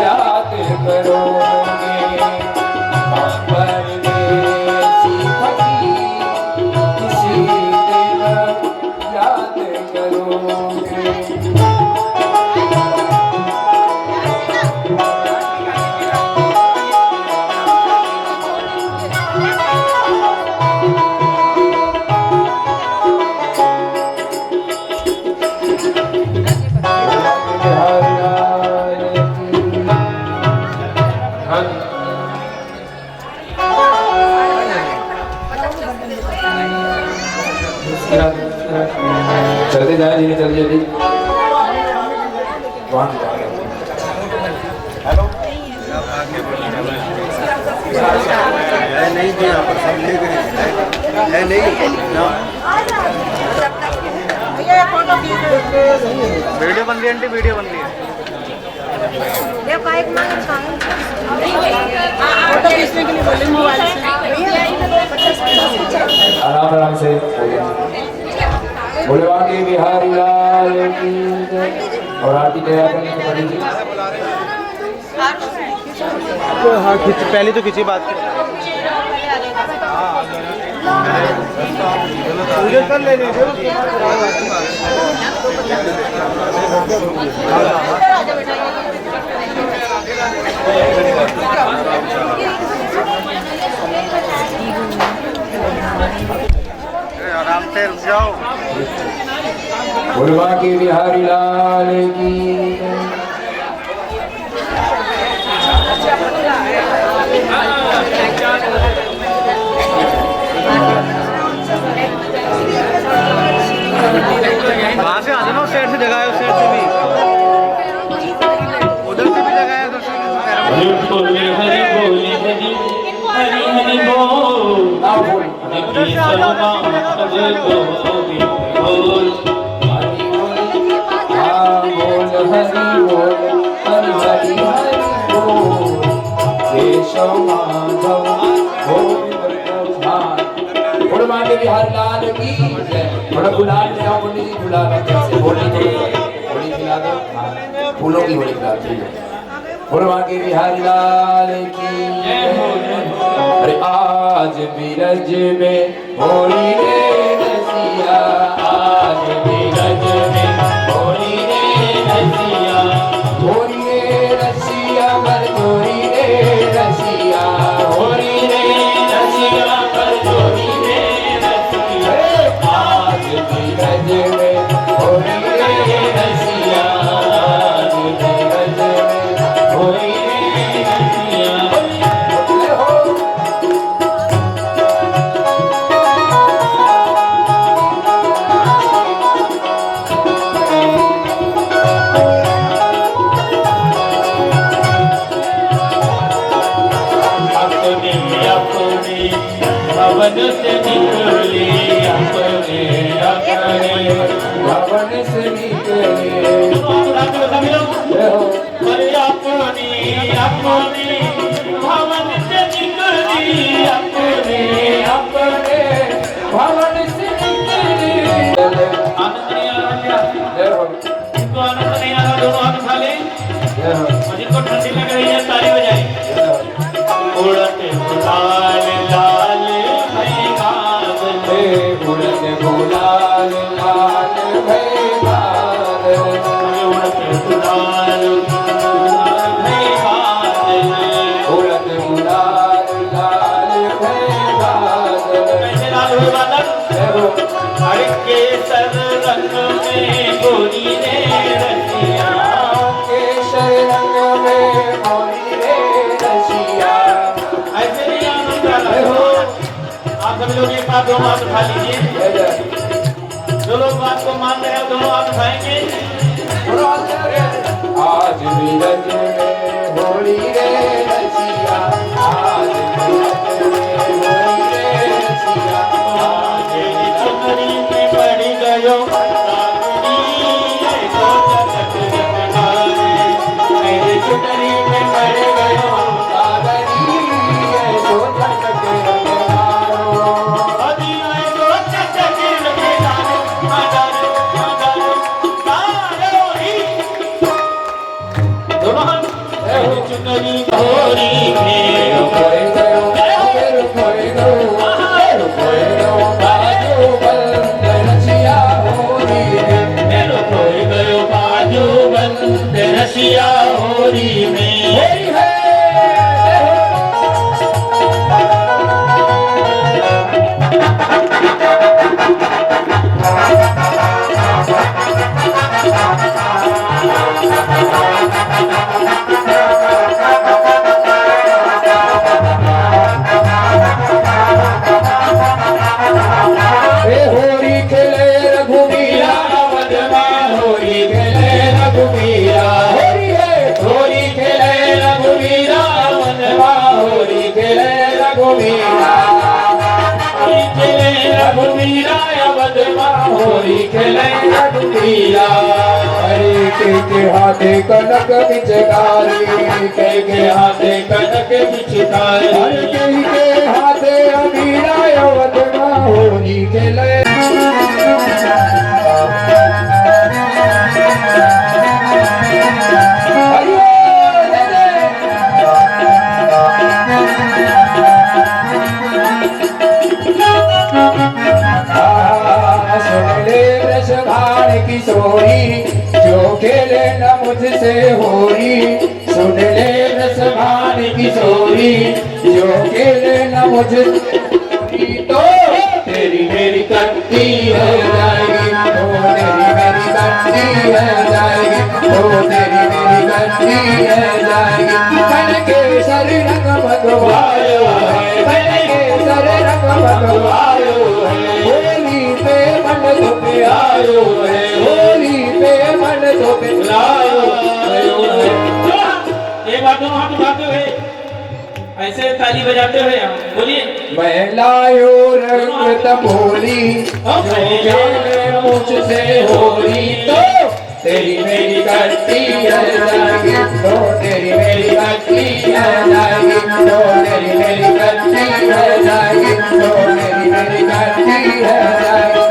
याद करोगे परदेसी फकीर किसी दिन याद करोगे चलते जाए धीरे चल जल्दी
भैया फोटो
वीडियो बन रही है आंटी, वीडियो बन रही है।
देखो एक मांग फोटो खींचने के लिए बोले मोबाइल से
आराम आराम से बोले वाके बिहारी लाल की जय। और आरती तैयार करने के पड़ी थी
हाँ खींच, पहले तो किसी बात की कर लेने आराम से रुक जाओ।
बोले वाके बिहारी लाल की जय।
वहाँ से आ जाना, साइड से जगह है, उस साइड से भी, उधर से भी जगह है, उधर से
हरि बोले हरि बोले हरि हरि हरि बोल
ना बोल
हरि समा हरि गोविंद बोल
हरि बोल हाँ बोल हरि बोल हरि हरि हरि बोल केशव माधव गोविंद प्रधान। बोले वाके बिहारी लाल की जय। थोड़ा गुलाल ले आओ पंडित जी, गुलाल कैसे होली होली खिला दो। हाँ, फूलों की होली खिला दो। बोले वाके बिहारी लाल की जय। अरे आज बीरज में होली रे रसिया, आज बीरज में होली रे रसिया, होली रे रसिया पर होली रे रसिया, होली रे रसिया पर होली रे रसिया। आज बीरज में होली रे रसिया, आज बीरज में होली रे रसिया।
अपने अपने भवन से निकले अपने अपने
भवन से निकले
अरे अपने अपने भवन से निकली अपने
अपने भवन से निकले।
आनंद नहीं आ रहा
जय हो
जिनको आनंद नहीं आ रहा दोनों हाथ उठा ले
जय हो
और जिनको ठंडी लग रही है ताली बजाई।
जय हो।
उड़ते गुलाल लाल भई बादल
उड़ते गुलाल लाल भई बादल,
उड़ते गुलाल लाल भई बादल
उड़ते गुलाल लाल भई बादल।
कैसे लाल हुए बादल
जय हो
हर केसर रंग में गोरी ने रसिया
केसर रंग में होली रे
सभी लोग एक हाथ दो हाथ उठा लीजिए।
जय जय।
जो लोग बात को मान रहे हैं दोनों हाथ उठाएंगे।
आज भी रज में होली रे रसिया, आज भी रज में होली रे रसिया,
आज ये चुनरी में पड़ गयो कागनी, ये सोचा चक्र हारे। मेरी चुनरी में पड़ गयो
कागनी, ये सोचा चक्र हारो।
अभी आए सोचा चक्र हारे, हारे हारे हारो ही। दोनों हाथ। मेरी चुनरी होरी में
खोए गयो, मेरे खोए गयो, मेरे खोए गयो, बाजू बंद रसिया होली रे।
मेरो खोई गयो बाजू बंद रसिया होरी में।
होली है होरी खेले रघुवीरा,
वदवा
होरी खेले रघुवीरा, होरी है होरी खेले रघुवीरा, वनवा होरी खेले रघुवीरा,
होरी खेले रघुवीरा वदवा
होरी खेले रघुवीरा। हरे के हाथे कनक बिचकारी, के हाथे कनक बिचकारी, हर के हाथे अमीरा वदवा होरी खेले। किशोरी जो खेले न मुझसे होरी, सुन ले रसभान किशोरी जो खेले न मुझसे होरी, तो तेरी मेरी कट्टी है जाएगी, तो तेरी मेरी कट्टी है जाएगी, तो तेरी मेरी कट्टी है जाएगी। मन के सर रंग भगवायो है, मन के सर रंग भगवायो है, होली पे मन धोके आयो है, होली पे मन धोके लायो है।
एक बार दोनों हाथ उठाते हुए ऐसे ताली बजाते हुए हम बोलिए।
मैं लायो रंग तमोली, जो खेले मुझसे होली, तो तेरी मेरी कट्टी है जाएगी, तो तेरी मेरी कट्टी है जाएगी, तो तेरी मेरी कट्टी है जाएगी, तो तेरी मेरी कट्टी है जाएगी।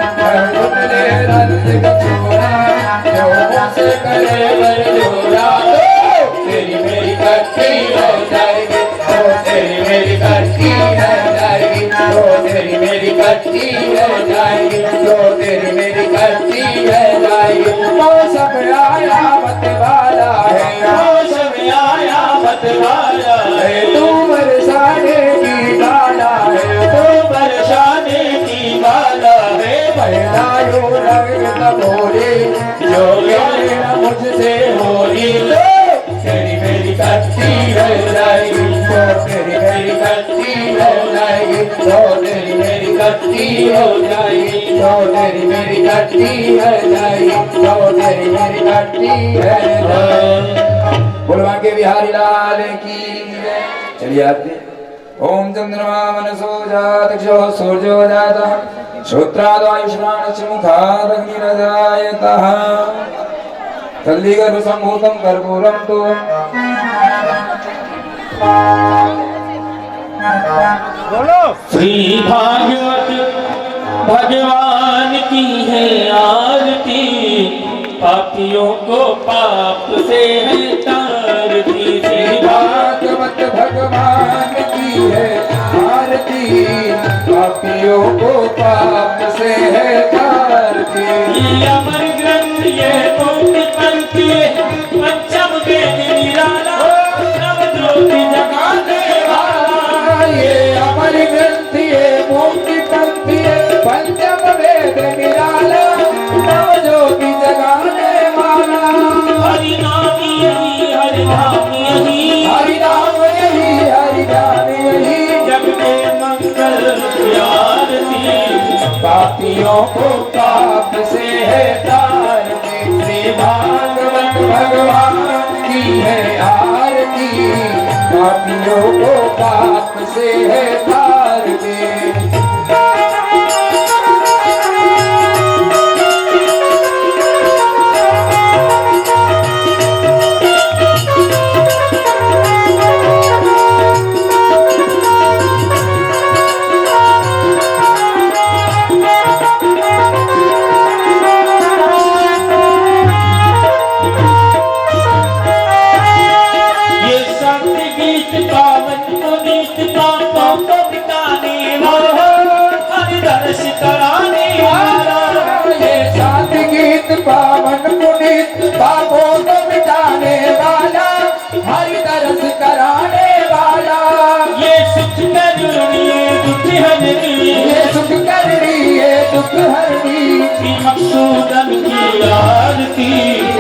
ले रंग छोड़ा जो मुझसे करे बर जोड़ा, तो तेरी मेरी कट्टी है जाएगी, तो तेरी मेरी कट्टी है जाएगी, तो तेरी मेरी कट्टी है जाएगी, तो तेरी मेरी कट्टी है जाएगी। मौसम आया मत वाला है,
मौसम आया मत वाला है,
तू बरसाने की वाला है,
तो बरसाने की वाला है।
लायो रंग तमोली जो खेले न मुझसे होली, तो तेरी मेरी कट्टी है जाएगी, तो तेरी मेरी कट्टी है जाएगी, तो तेरी मेरी कट्टी हो जाएगी, तो तेरी मेरी कट्टी है जाएगी, तो तेरी मेरी कट्टी है जाएगी। बोलवा के बिहारी लाल की जय। चलिए आते हैं। ओम चंद्रमा मनसो जातक्षो सूर्यो जातः, श्रोत्रादवायुष्माणश्च मुखादग्निरजायतः, तल्लीगर्भसम्भूतं कर्पूरं तु
श्री भागवत भगवान की है आरती, पापियों को पाप से है तारती। श्री
भागवत भगवान की है आरती, पापियों को पाप से है तारती।
ये अमर ग्रंथ ये मुक्ति पंथी, पंचम वेद निराला, नवज्योति जगाने वाला।
ये अमर ग्रंथ ये मुक्ति पंथी, पंचम वेद निराला, नवज्योति जगाने वाला।
हरि नाम यही, हरि नाम यही,
हरि नाम यही, हरि नाम यही,
जग के मंगल प्यार
पापियों को पाप से है तारते। श्री भागवत भगवान की है आरती, पापियों को पाप से है तारते। पावन पुनीत पापों को मिटाने वाला, हरि दरस कराने वाला।
ये सुख करनी दुख हरनी,
ये सुख करनी ये दुख हरनी,
श्री मकसूदन की आरती,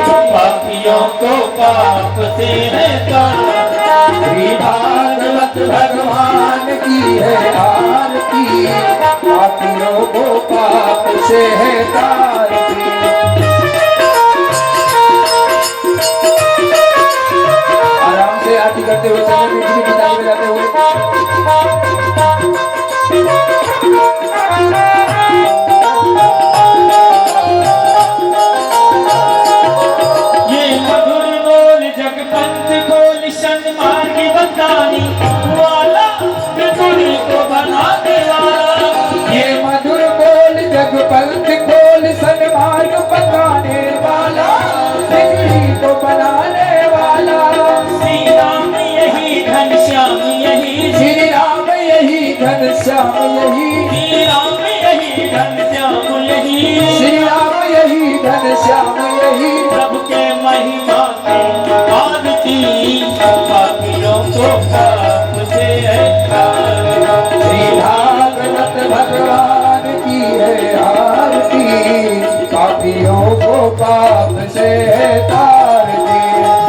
पापियों को पाप से है तारती।
श्री भागवत भगवान की है आरती, पापियों को पाप से है तारती। आराम से आरती करते हुए चले, मीठी मीठी ताली बजाते हुए।
ये मधुर बोल जगपंथ खोल सन्मार्ग बताने वाला, बिगड़ी को बनाने वाला।
ये मधुर बोल जगपंथ खोल सन्मार्ग बताने वाला, बिगड़ी को बनाने वाला।
श्री राम यही घनश्याम यही,
श्री राम यही घनश्याम यही,
श्री राम यही घनश्याम यही,
श्री राम यही घनश्याम यही।
प्रभु के महिमा की आरती, पापियों को पाप से है तारती।
श्री भागवत भगवान की है आरती, पापियों को पाप से है तारती।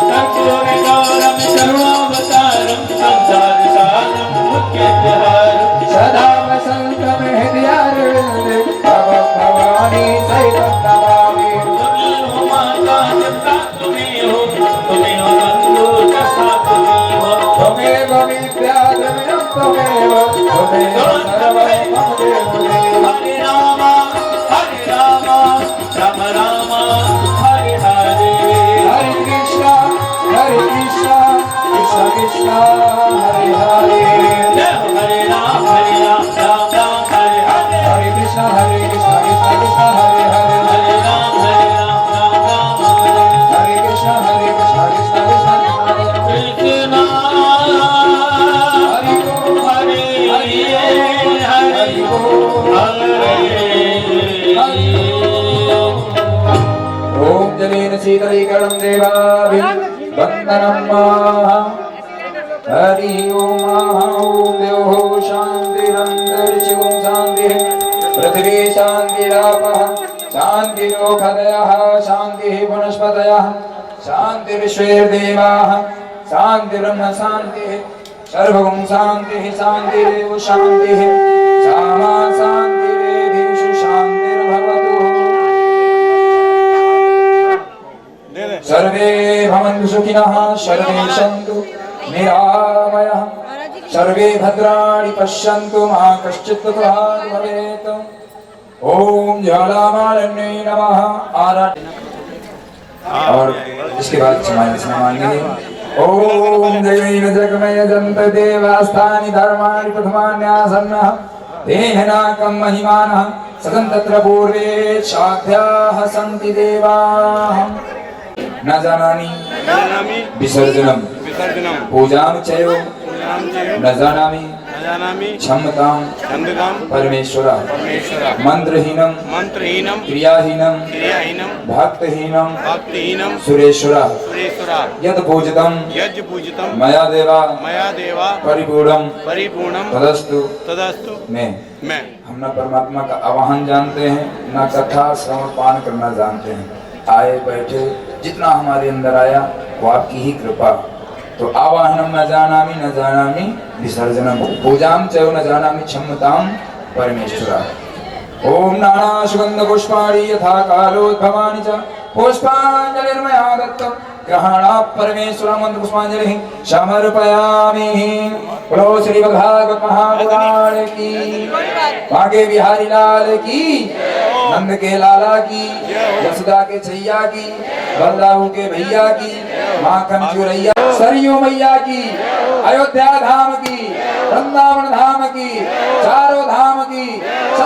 कर्पूर गौरम सर्वावतारम, संसार सारम मुख्यधारम।
सदा वसंतम हृदयारविंदे, तव भवानी सहितं नमामि।
तुम्हीं हो माता जगता तुम्हीं हो, तुम्हीं हो बंधु सखा तुम्हीं हो।
त्वमेव विद्या द्रविणं त्वमेव, त्वमेव सर्वं मम देव देव।
हरे राम राम राम हरे हरे।
हरे कृष्णा कृष्ण कृष्ण हरे हरे।
जय हो हरे राम राम राम हरे हरे।
हरे कृष्ण कृष्ण कृष्ण हरे हरे।
हरे राम राम राम हरे।
हरे कृष्ण कृष्ण कृष्ण
कृष्ण
हरि ओम
हरे हरे हरे।
ओम जलेन शीतलीकरणं देवाभि वन्दनं माः। हरि ओम ओम द्योः शान्तिरन्तरिक्षं शान्तिः, पृथिवी शान्तिरापः शान्तिरोषधयः, शान्तिः वनस्पतयः, शान्तिर्विश्वेर्देवाः, शान्तिर्ब्रह्म शान्तिः, सर्वं शान्तिः शान्तिरेव शान्तिः, सामा शान्तिरेधिषु शान्तिर्भवतु। सर्वे भवन्तु सुखिनः, सर्वे सन्तु निरामयः, सर्वे भद्राणि पश्यन्तु, मा कश्चित् दुःखभाग् भवेत्। ओम ज्वालामालिन्ये नमः। और इसके बाद समाधान मांगेंगे। ओम जयेन जगमय जंत देवास्तानि धर्माणि प्रथमान्यासन्नः, तेहनाकं महिमानः सदं तत्र पूर्वे साध्याः सन्ति देवाः। न जानामि विसर्जनम पूजां चैव न जानामि क्षमतां परमेश्वरा। मंत्रहीनं क्रियाहीनं भक्तहीनं सुरेश्वरा। यद पूजितं मया देवा परिपूर्णं तदस्तु। मैं हम न परमात्मा का आवाहन जानते हैं, न कथा श्रवण पान करना जानते हैं। आए बैठे जितना हमारे अंदर आया वो आपकी ही कृपा। तो आवाहनम न जानामि विसर्जनम पूजाम च न जानामि क्षमताम परमेश्वरा। ओम नाना सुगंध पुष्पाणि यथा कालोद्भवानि च पुष्पांजलिर्मया दत्तं ग्रहणा परमेश्वरं मंत्र पुष्पांजलि समर्पयामि। बोलो श्री भागवत महापुराण की, भागे बिहारी लाल की, नंद के लाला की, यशोदा के छैया की, बलदाऊ के भैया की, माखन चुरैया सरयू मैया की, अयोध्या धाम की, वृंदावन धाम की, चारों धाम की,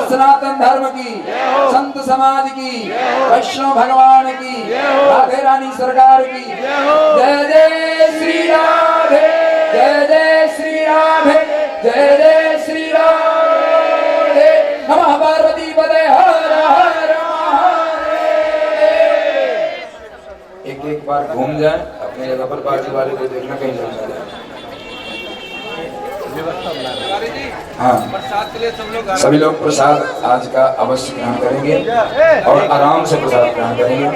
सनातन धर्म की, संत समाज की, वैष्णव भगवान की, राधे रानी सरकार की। जय जय श्री राधे, जय जय श्री राधे, जय जय श्री राधे। नमः पार्वती पते हर हर महादेव। एक एक बार घूम जाए अपने जगह पर, बाकी वाले को देखना कहीं चल जाए। हाँ, सभी लोग प्रसाद आज का अवश्य ग्रहण करेंगे और आराम से प्रसाद ग्रहण करेंगे।